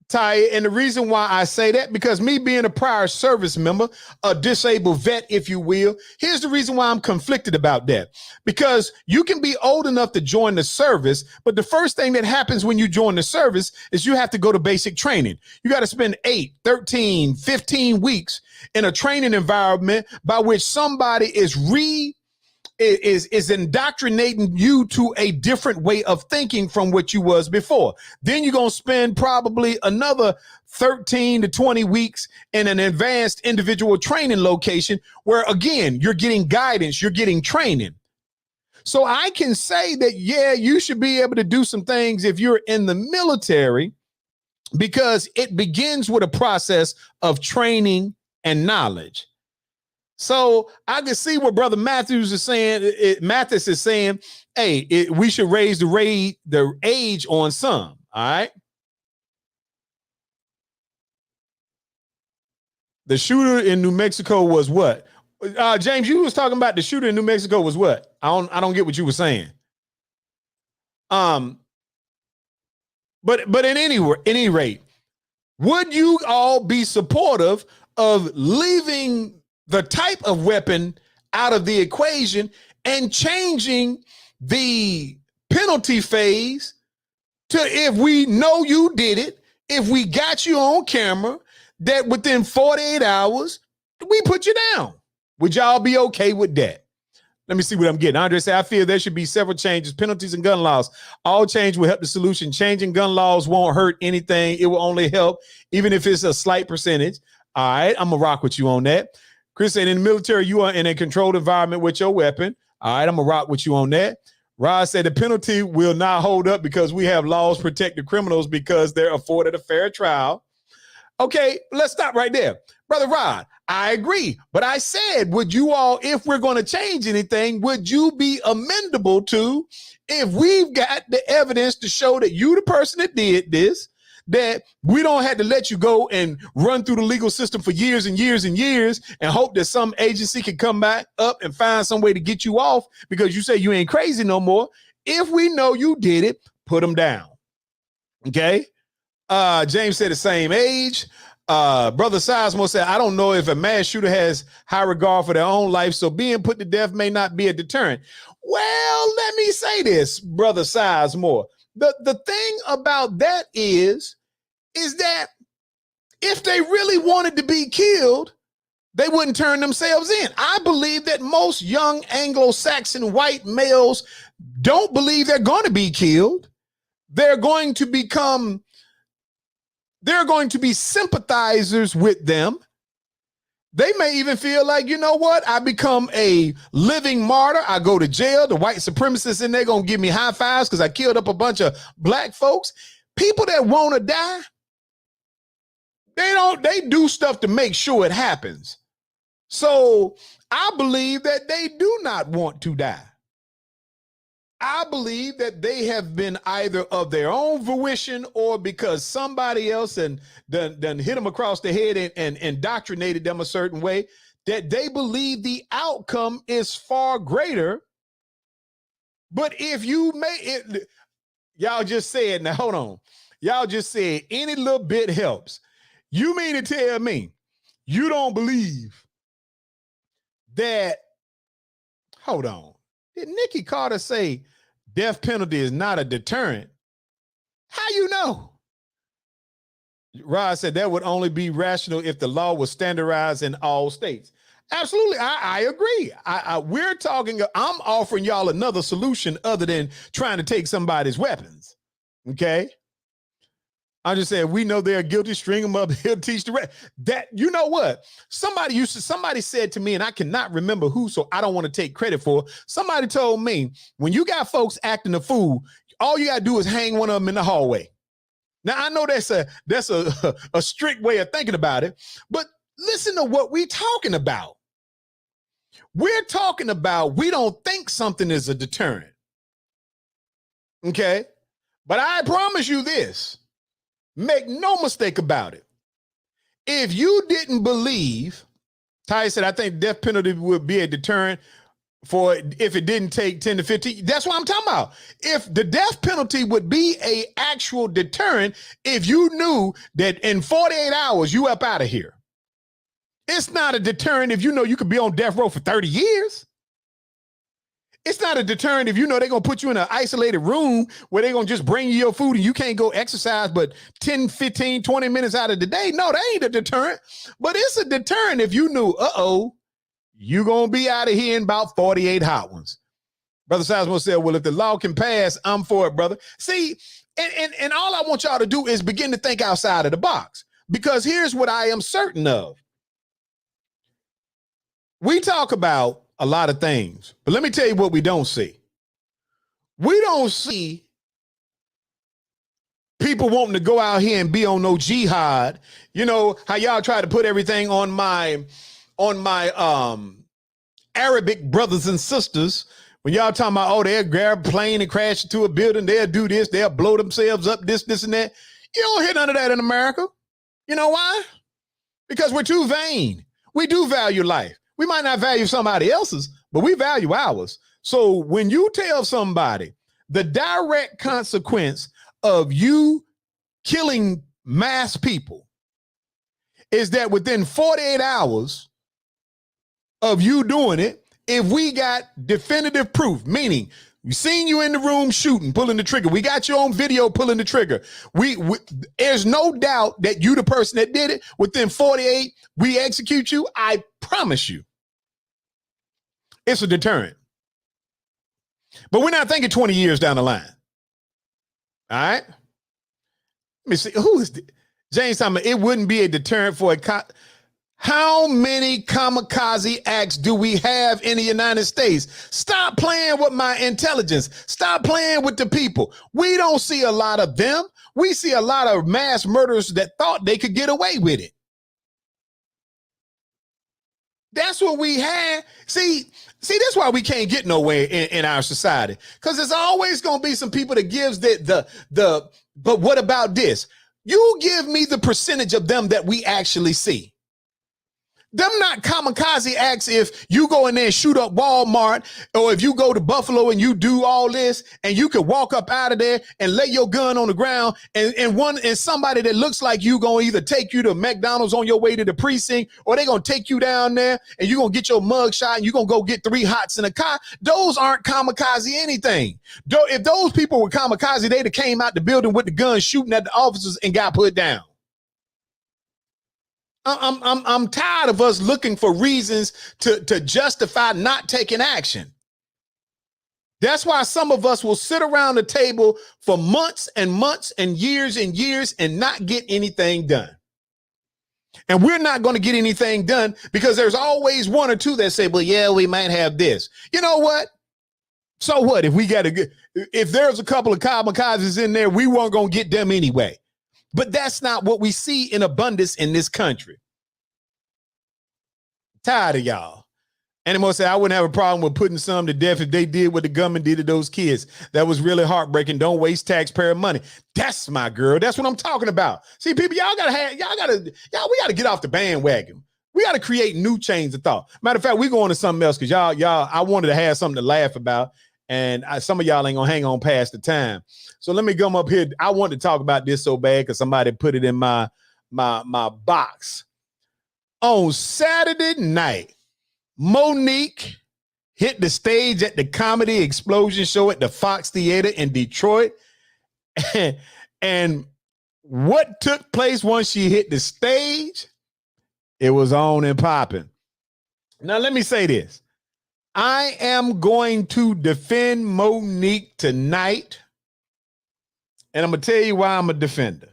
Ty, and the reason why I say that, because me being a prior service member, a disabled vet, if you will, here's the reason why I'm conflicted about that. Because you can be old enough to join the service, but the first thing that happens when you join the service is you have to go to basic training. You got to spend 8, 13, 15 weeks in a training environment by which somebody is is indoctrinating you to a different way of thinking from what you was before. Then you're going to spend probably another 13 to 20 weeks in an advanced individual training location where, again, you're getting guidance, you're getting training. So I can say that, yeah, you should be able to do some things if you're in the military, because it begins with a process of training and knowledge. So I can see what Brother Matthews is saying. Mathis is saying, hey, we should raise the age on some. All right. The shooter in New Mexico was what? James, you was talking about the shooter in New Mexico was what? I don't get what you were saying. But at any rate, would you all be supportive of leaving the type of weapon out of the equation and changing the penalty phase to, if we know you did it, if we got you on camera, that within 48 hours, we put you down? Would y'all be okay with that? Let me see what I'm getting. Andre said, I feel there should be several changes, penalties and gun laws. All change will help the solution. Changing gun laws won't hurt anything. It will only help, even if it's a slight percentage. All right, I'm going to rock with you on that. Chris said, in the military, you are in a controlled environment with your weapon. All right, I'm going to rock with you on that. Rod said, the penalty will not hold up because we have laws protect the criminals because they're afforded a fair trial. Okay, let's stop right there. Brother Rod, I agree. But I said, would you all, if we're going to change anything, would you be amendable to, if we've got the evidence to show that you the person that did this, that we don't have to let you go and run through the legal system for years and years and years and hope that some agency can come back up and find some way to get you off because you say you ain't crazy no more. If we know you did it, put them down. Okay. James said the same age. Brother Sizemore said, I don't know if a mass shooter has high regard for their own life, so being put to death may not be a deterrent. Well, let me say this, Brother Sizemore. The thing about that is that if they really wanted to be killed, they wouldn't turn themselves in. I believe that most young Anglo-Saxon white males don't believe they're going to be killed. They're going to be sympathizers with them. They may even feel like, you know what? I become a living martyr. I go to jail. The white supremacists in there going to give me high fives because I killed up a bunch of black folks. People that want to die, they do stuff to make sure it happens. So I believe that they do not want to die. I believe that they have been either of their own volition or because somebody else done hit them across the head and indoctrinated them a certain way, that they believe the outcome is far greater. But if you may, y'all just said, now hold on. Y'all just said any little bit helps. You mean to tell me you don't believe that, hold on. Did Nikki Carter say death penalty is not a deterrent? How you know? Rod said that would only be rational if the law was standardized in all states. Absolutely, I agree. We're talking, I'm offering y'all another solution other than trying to take somebody's weapons. Okay? I'm just saying, we know they're guilty, string them up, he'll teach the rest. That, you know what? Somebody said to me, and I cannot remember who, so I don't want to take credit for. Somebody told me, when you got folks acting a fool, all you got to do is hang one of them in the hallway. Now, I know that's a strict way of thinking about it, but listen to what we're talking about. We're talking about, we don't think something is a deterrent. Okay? But I promise you this. Make no mistake about it. If you didn't believe, Ty said, I think death penalty would be a deterrent for if it didn't take 10 to 15. That's what I'm talking about. If the death penalty would be a actual deterrent, if you knew that in 48 hours you up out of here. It's not a deterrent if you know you could be on death row for 30 years. It's not a deterrent if you know they're going to put you in an isolated room where they're going to just bring you your food and you can't go exercise but 10, 15, 20 minutes out of the day. No, that ain't a deterrent. But it's a deterrent if you knew, you're going to be out of here in about 48 hot ones. Brother Sizemore said, well, if the law can pass, I'm for it, brother. See, and all I want y'all to do is begin to think outside of the box, because here's what I am certain of. We talk about a lot of things, but let me tell you what we don't see. We don't see people wanting to go out here and be on no jihad. You know how y'all try to put everything on my Arabic brothers and sisters. When y'all talking about, oh, they'll grab a plane and crash into a building, they'll do this, they'll blow themselves up, this, and that. You don't hear none of that in America. You know why? Because we're too vain. We do value life. We might not value somebody else's, but we value ours. So when you tell somebody the direct consequence of you killing mass people is that within 48 hours of you doing it, if we got definitive proof, meaning we seen you in the room shooting, pulling the trigger, we got you on video pulling the trigger, we there's no doubt that you the person that did it, within 48 we execute you, I promise you it's a deterrent. But we're not thinking 20 years down the line. All right, let me see, who is James Thomas? It wouldn't be a deterrent for a how many kamikaze acts do we have in the United States? Stop playing with my intelligence. Stop playing with the people. We don't see a lot of them. We see a lot of mass murderers that thought they could get away with it. That's what we had. See, that's why we can't get nowhere in our society. Because there's always going to be some people that gives but what about this? You give me the percentage of them that we actually see. Them not kamikaze acts if you go in there and shoot up Walmart, or if you go to Buffalo and you do all this and you could walk up out of there and lay your gun on the ground and somebody that looks like you gonna either take you to McDonald's on your way to the precinct, or they gonna take you down there and you gonna get your mug shot and you gonna go get 3 hots in a car. Those aren't kamikaze anything. If those people were kamikaze, they'd have came out the building with the gun shooting at the officers and got put down. I'm tired of us looking for reasons to justify not taking action. That's why some of us will sit around the table for months and months and years and not get anything done. And we're not going to get anything done because there's always one or two that say, well, yeah, we might have this. You know what? So what if if there's a couple of kamikazes in there, we weren't going to get them anyway. But that's not what we see in abundance in this country. Tired of y'all. Animal said, I wouldn't have a problem with putting some to death if they did what the government did to those kids. That was really heartbreaking. Don't waste taxpayer money. That's my girl. That's what I'm talking about. See, people, we gotta get off the bandwagon. We gotta create new chains of thought. Matter of fact, we going to something else because y'all, I wanted to have something to laugh about. And some of y'all ain't gonna hang on past the time. So let me come up here. I want to talk about this so bad because somebody put it in my box. On Saturday night, Monique hit the stage at the Comedy Explosion show at the Fox Theater in Detroit. And what took place once she hit the stage? It was on and popping. Now, let me say this. I am going to defend Monique tonight, and I'm going to tell you why I'm a defender.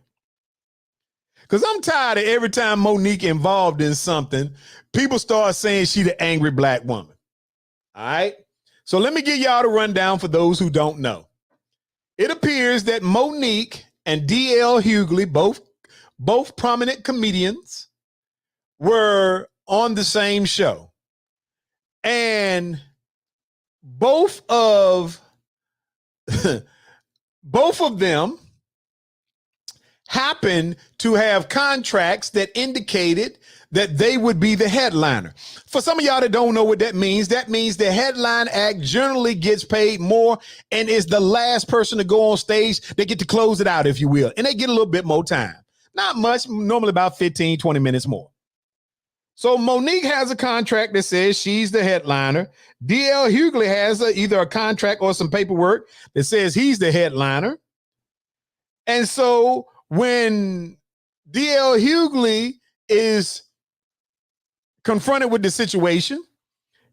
Because I'm tired of every time Monique involved in something, people start saying she the angry black woman. All right? So let me give y'all the rundown for those who don't know. It appears that Monique and D.L. Hughley, both prominent comedians, were on the same show. And both of them happened to have contracts that indicated that they would be the headliner. For some of y'all that don't know what that means the headline act generally gets paid more and is the last person to go on stage. They get to close it out, if you will, and they get a little bit more time. Not much, normally about 15, 20 minutes more. So Monique has a contract that says she's the headliner. D.L. Hughley has either a contract or some paperwork that says he's the headliner. And so when D.L. Hughley is confronted with the situation,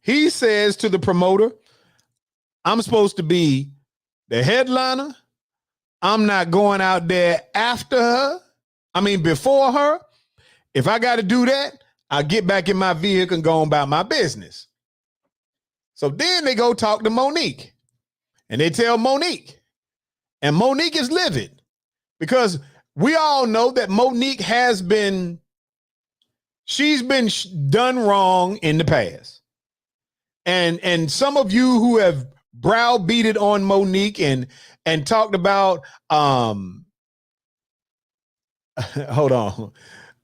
He says to the promoter, I'm supposed to be the headliner. I'm not going out there after her. Before her. If I got to do that, I'll get back in my vehicle and go on about my business. So then they go talk to Monique. And they tell Monique. And Monique is livid. Because we all know that Monique she's been done wrong in the past. And some of you who have browbeated on Monique and talked about, hold on.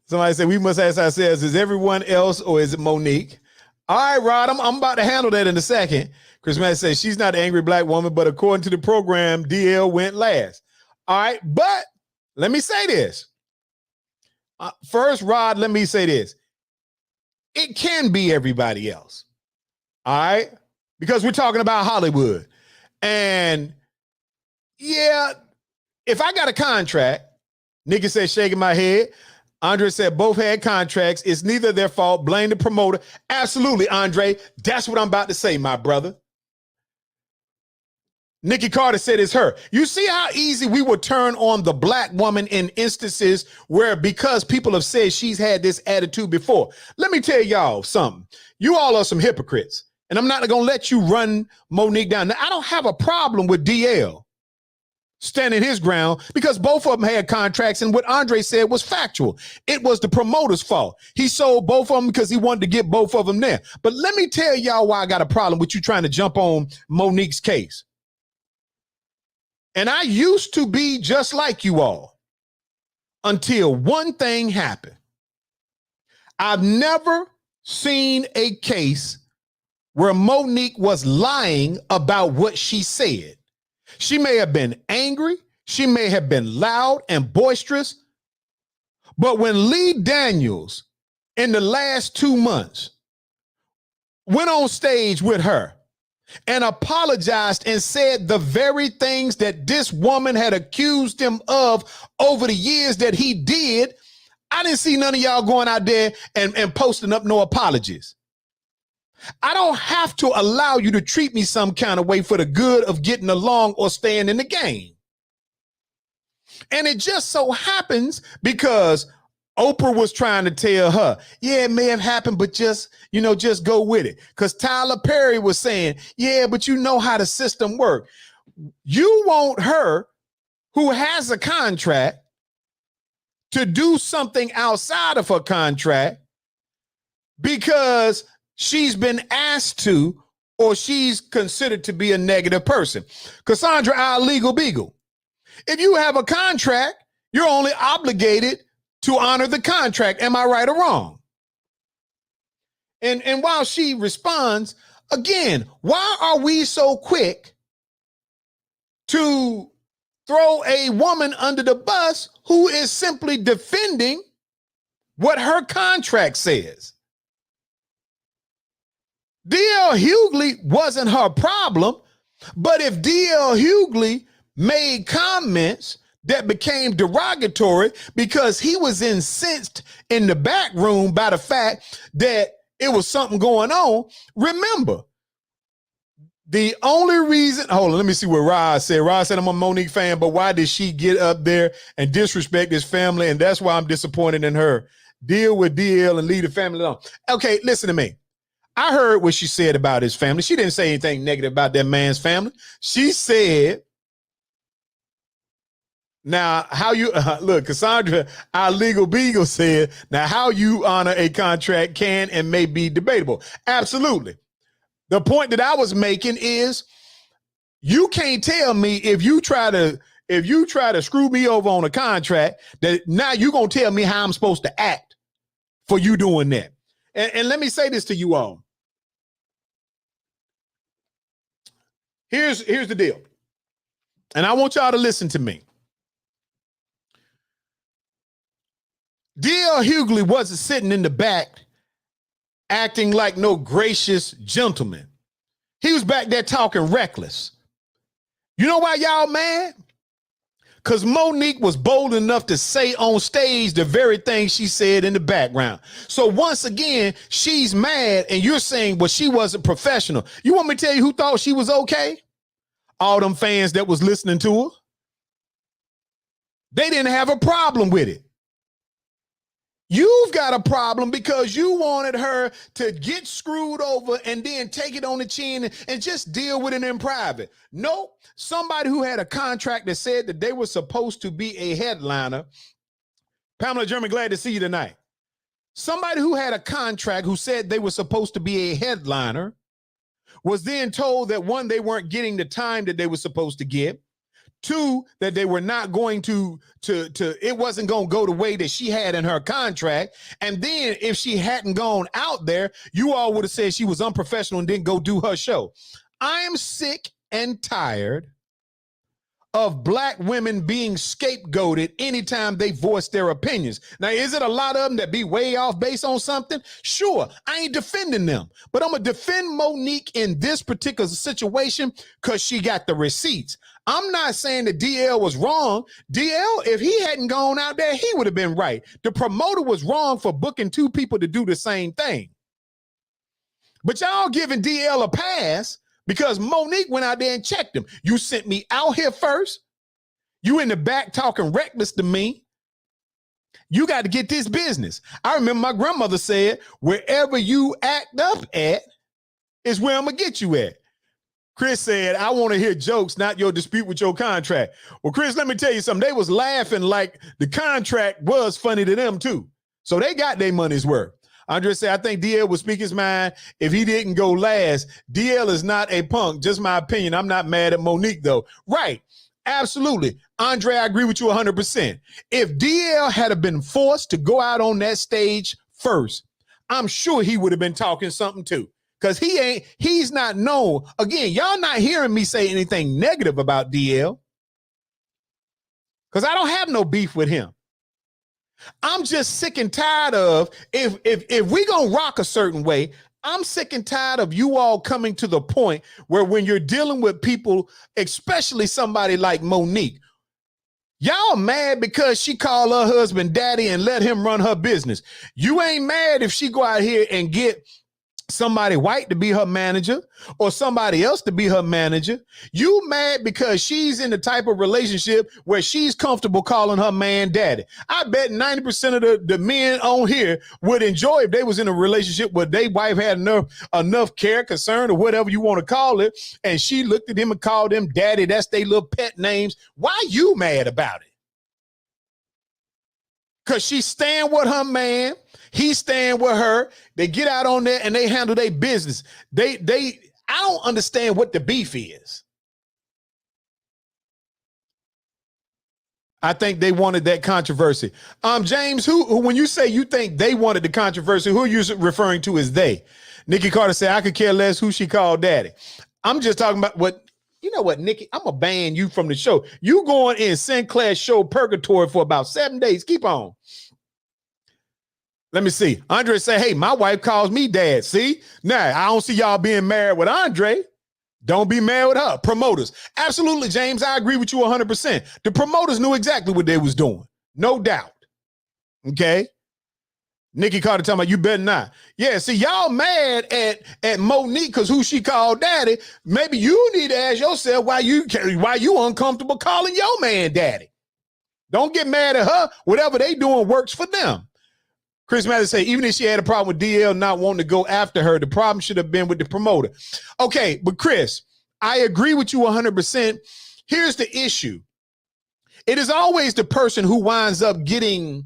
Somebody said, we must ask ourselves, is everyone else or is it Monique? All right, Rod, I'm about to handle that in a second. Chris Matt says she's not an angry black woman, but according to the program, DL went last. All right, but let me say this. First, Rod, let me say this. It can be everybody else. All right, because we're talking about Hollywood. And yeah, if I got a contract, Nikki said, shaking my head. Andre said both had contracts. It's neither their fault. Blame the promoter. Absolutely, Andre. That's what I'm about to say, my brother. Nikki Carter said it's her. You see how easy we will turn on the black woman in instances where because people have said she's had this attitude before. Let me tell y'all something. You all are some hypocrites. And I'm not going to let you run Monique down. Now, I don't have a problem with DL standing his ground because both of them had contracts. And what Andre said was factual. It was the promoter's fault. He sold both of them because he wanted to get both of them there. But let me tell y'all why I got a problem with you trying to jump on Monique's case. And I used to be just like you all until one thing happened. I've never seen a case where Monique was lying about what she said. She may have been angry. She may have been loud and boisterous. But when Lee Daniels in the last 2 months went on stage with her and apologized and said the very things that this woman had accused him of over the years that he did, I didn't see none of y'all going out there and posting up no apologies. I don't have to allow you to treat me some kind of way for the good of getting along or staying in the game. And it just so happens because Oprah was trying to tell her, yeah, it may have happened, but just go with it. Because Tyler Perry was saying, yeah, but you know how the system works. You want her, who has a contract, to do something outside of her contract because she's been asked to, or she's considered to be a negative person. Cassandra, our legal beagle. If you have a contract, you're only obligated to honor the contract. Am I right or wrong? And while she responds, again, why are we so quick to throw a woman under the bus who is simply defending what her contract says? D.L. Hughley wasn't her problem, but if D.L. Hughley made comments that became derogatory because he was incensed in the back room by the fact that it was something going on, remember, the only reason, hold on, let me see what Rod said. Rod said, I'm a Monique fan, but why did she get up there and disrespect his family? And that's why I'm disappointed in her. Deal with DL and leave the family alone. Okay, listen to me. I heard what she said about his family. She didn't say anything negative about that man's family. She said, now, how you, look, Cassandra, our legal beagle said, now how you honor a contract can and may be debatable. Absolutely. The point that I was making is you can't tell me if you try to screw me over on a contract that now you're going to tell me how I'm supposed to act for you doing that. And let me say this to you all. Here's the deal. And I want y'all to listen to me. D.L. Hughley wasn't sitting in the back acting like no gracious gentleman. He was back there talking reckless. You know why y'all mad? Because Monique was bold enough to say on stage the very thing she said in the background. So once again, she's mad and you're saying, well, she wasn't professional. You want me to tell you who thought she was okay? All them fans that was listening to her. They didn't have a problem with it. You've got a problem because you wanted her to get screwed over and then take it on the chin and just deal with it in private. Nope. Somebody who had a contract that said that they were supposed to be a headliner. Pamela German, glad to see you tonight. Somebody who had a contract who said they were supposed to be a headliner was then told that one, they weren't getting the time that they were supposed to get. Two, that they were not going to it wasn't going to go the way that she had in her contract. And then if she hadn't gone out there, you all would have said she was unprofessional and didn't go do her show. I am sick and tired of black women being scapegoated anytime they voice their opinions. Now, is it a lot of them that be way off based on something? Sure, I ain't defending them, but I'm going to defend Monique in this particular situation because she got the receipts. I'm not saying that DL was wrong. DL, if he hadn't gone out there, he would have been right. The promoter was wrong for booking two people to do the same thing. But y'all giving DL a pass because Monique went out there and checked him. You sent me out here first. You in the back talking reckless to me. You got to get this business. I remember my grandmother said, wherever you act up at is where I'm going to get you at. Chris said, I want to hear jokes, not your dispute with your contract. Well, Chris, let me tell you something. They was laughing like the contract was funny to them too. So they got their money's worth. Andre said, I think DL would speak his mind if he didn't go last. DL is not a punk. Just my opinion. I'm not mad at Monique, though. Right. Absolutely. Andre, I agree with you 100%. If DL had been forced to go out on that stage first, I'm sure he would have been talking something too. Because he's not known. Again, y'all not hearing me say anything negative about DL. Because I don't have no beef with him. I'm just sick and tired of, if we gonna rock a certain way, I'm sick and tired of you all coming to the point where when you're dealing with people, especially somebody like Monique, y'all mad because she called her husband daddy and let him run her business. You ain't mad if she go out here and get somebody white to be her manager or somebody else to be her manager. You mad because she's in the type of relationship where she's comfortable calling her man daddy. I bet 90% of the men on here would enjoy if they was in a relationship where their wife had enough care, concern, or whatever you want to call it, and she looked at him and called him daddy. That's their little pet names. Why you mad about it? Because she's staying with her man. He's staying with her. They get out on there and they handle their business. I don't understand what the beef is. I think they wanted that controversy. James, who when you say you think they wanted the controversy, who are you referring to as they? Nikki Carter said, I could care less who she called daddy. I'm just talking about what, you know what, Nikki, I'm going to ban you from the show. You going in Sinclair's show purgatory for about 7 days. Keep on. Let me see. Andre say, hey, my wife calls me dad. See? Now, I don't see y'all being married with Andre. Don't be married with her. Promoters. Absolutely, James. I agree with you 100%. The promoters knew exactly what they was doing. No doubt. Okay? Nikki Carter talking about you better not. Yeah, see, y'all mad at Monique because who she called daddy. Maybe you need to ask yourself why you uncomfortable calling your man daddy. Don't get mad at her. Whatever they doing works for them. Chris Mathers say, even if she had a problem with DL not wanting to go after her, the problem should have been with the promoter. Okay, but Chris, I agree with you 100%. Here's the issue. It is always the person who winds up getting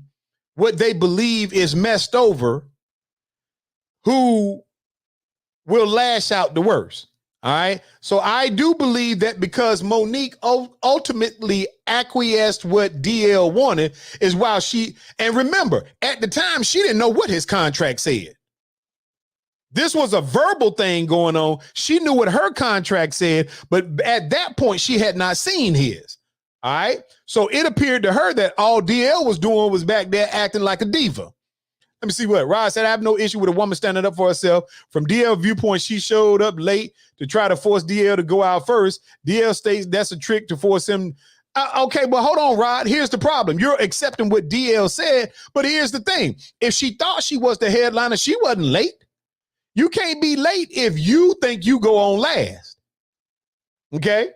what they believe is messed over who will lash out the worst. All right. So I do believe that because Monique ultimately acquiesced what DL wanted is why and remember, at the time, she didn't know what his contract said. This was a verbal thing going on. She knew what her contract said, but at that point, she had not seen his. All right. So it appeared to her that all DL was doing was back there acting like a diva. Let me see what Rod said. I have no issue with a woman standing up for herself. From DL viewpoint, she showed up late to try to force DL to go out first. DL states that's a trick to force him Okay, well, hold on, Rod. Here's the problem. You're accepting what DL said, but here's the thing. If she thought she was the headliner, she wasn't late. You can't be late if you think you go on last. Okay?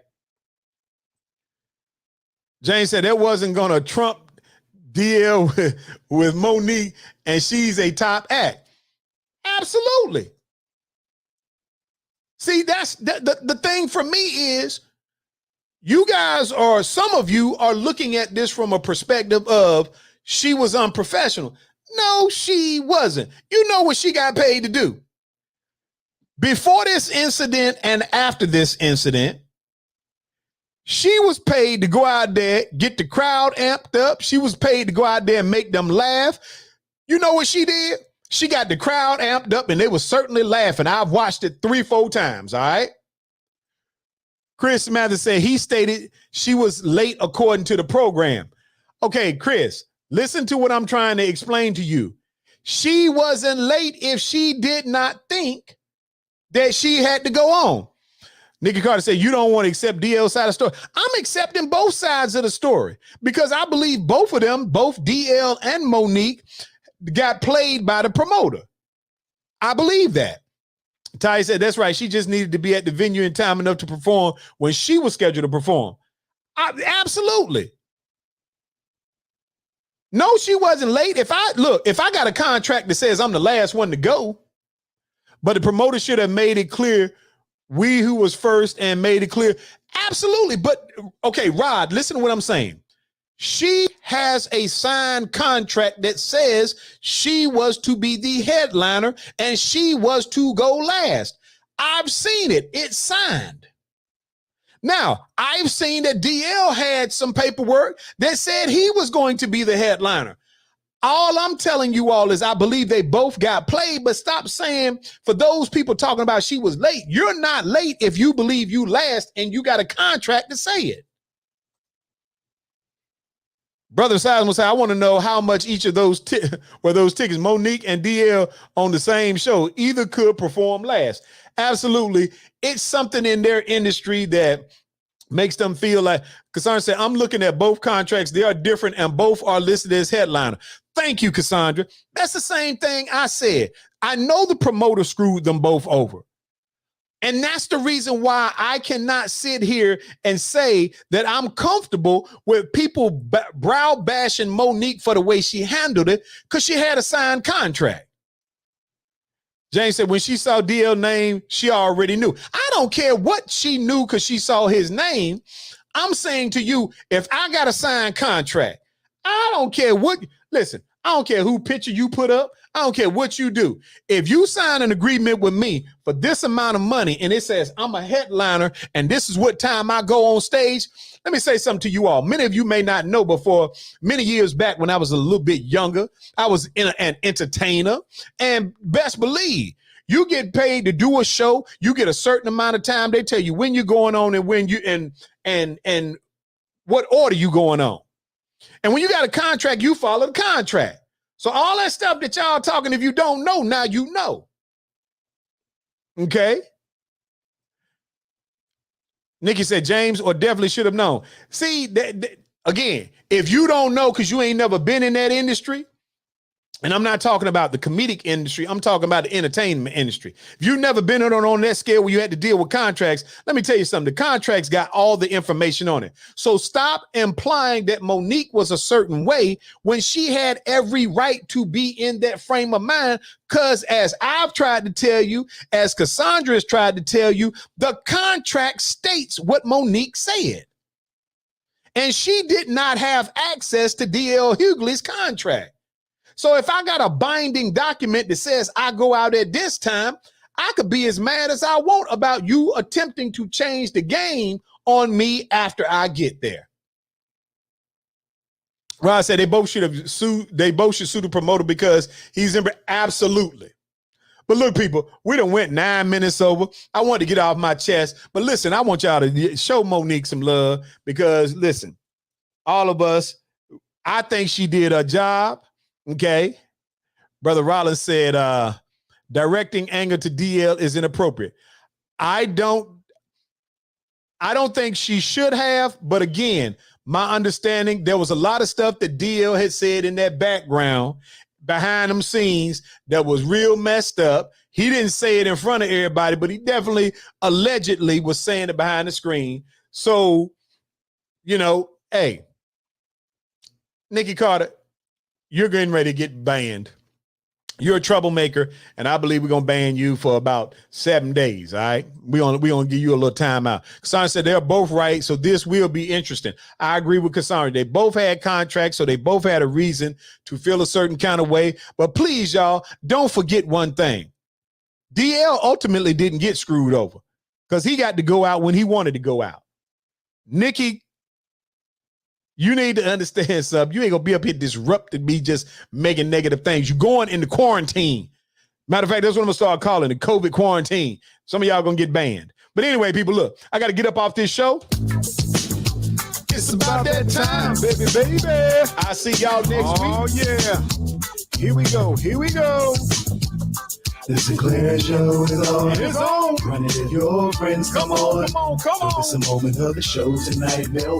James said that wasn't going to trump DL with Monique, and she's a top act. Absolutely. See, that's the thing for me is you guys are, some of you are looking at this from a perspective of she was unprofessional. No, she wasn't. You know what she got paid to do? Before this incident and after this incident, she was paid to go out there, get the crowd amped up. She was paid to go out there and make them laugh. You know what she did? She got the crowd amped up and they were certainly laughing. I've watched it 3-4 times, all right? Chris Mathers said he stated she was late according to the program. Okay, Chris, listen to what I'm trying to explain to you. She wasn't late if she did not think that she had to go on. Nikki Carter said, you don't want to accept DL's side of the story. I'm accepting both sides of the story because I believe both of them, both DL and Monique, got played by the promoter. I believe that. Ty said, that's right. She just needed to be at the venue in time enough to perform when she was scheduled to perform. Absolutely. No, she wasn't late. If I got a contract that says I'm the last one to go, but the promoter should have made it clear we who was first and made it clear. Absolutely. But okay, Rod, listen to what I'm saying. She has a signed contract that says she was to be the headliner and she was to go last. I've seen it. It's signed. Now, I've seen that DL had some paperwork that said he was going to be the headliner. All I'm telling you all is I believe they both got played, but stop saying for those people talking about she was late. You're not late if you believe you last and you got a contract to say it. Brother Silas will say, I want to know how much each of those were those tickets. Monique and DL on the same show. Either could perform last. Absolutely. It's something in their industry that makes them feel like, Cassandra said, I'm looking at both contracts. They are different and both are listed as headliner. Thank you, Cassandra. That's the same thing I said. I know the promoter screwed them both over. And that's the reason why I cannot sit here and say that I'm comfortable with people brow bashing Monique for the way she handled it because she had a signed contract. James said when she saw DL name, she already knew. I don't care what she knew because she saw his name. I'm saying to you, if I got a signed contract, I don't care what, listen, I don't care who picture you put up. I don't care what you do. If you sign an agreement with me for this amount of money and it says I'm a headliner and this is what time I go on stage, let me say something to you all. Many of you may not know before many years back when I was a little bit younger, I was an entertainer, and best believe you get paid to do a show. You get a certain amount of time. They tell you when you're going on and when you and what order you going on. And when you got a contract, you follow the contract. So all that stuff that y'all talking, if you don't know, now you know. Okay? Nikki said James or definitely should have known. See, again, if you don't know because you ain't never been in that industry, and I'm not talking about the comedic industry, I'm talking about the entertainment industry. If you've never been on that scale where you had to deal with contracts, let me tell you something. The contracts got all the information on it. So stop implying that Monique was a certain way when she had every right to be in that frame of mind, because as I've tried to tell you, as Cassandra has tried to tell you, the contract states what Monique said. And she did not have access to DL Hughley's contract. So if I got a binding document that says I go out at this time, I could be as mad as I want about you attempting to change the game on me after I get there. Rod said they both should have sued. They both should sue the promoter because he's in. Absolutely. But look, people, we done went 9 minutes over. I wanted to get off my chest. But listen, I want y'all to show Monique some love because, listen, all of us, I think she did her job. Okay. Brother Rollins said, directing anger to DL is inappropriate. I don't think she should have, but again, my understanding, there was a lot of stuff that DL had said in that background behind them scenes that was real messed up. He didn't say it in front of everybody, but he definitely allegedly was saying it behind the screen. So, you know, hey, Nikki Carter, you're getting ready to get banned. You're a troublemaker, and I believe we're gonna ban you for about 7 days. All right, we gonna give you a little time out. Cassandra said they're both right, so this will be interesting. I agree with Cassandra. They both had contracts, so they both had a reason to feel a certain kind of way. But please, y'all, don't forget one thing: DL ultimately didn't get screwed over because he got to go out when he wanted to go out. Nikki, you need to understand something. You ain't gonna be up here disrupting me, just making negative things. You're going into quarantine. Matter of fact, that's what I'm gonna start calling it, COVID quarantine. Some of y'all gonna get banned. But anyway, people, look, I gotta get up off this show. It's about that time, baby. I see y'all next week. Oh, yeah. Here we go. The Sinclair Show is on. It is on. Run it with your friends. Come on. Come on. It's a moment of the show tonight, Bill.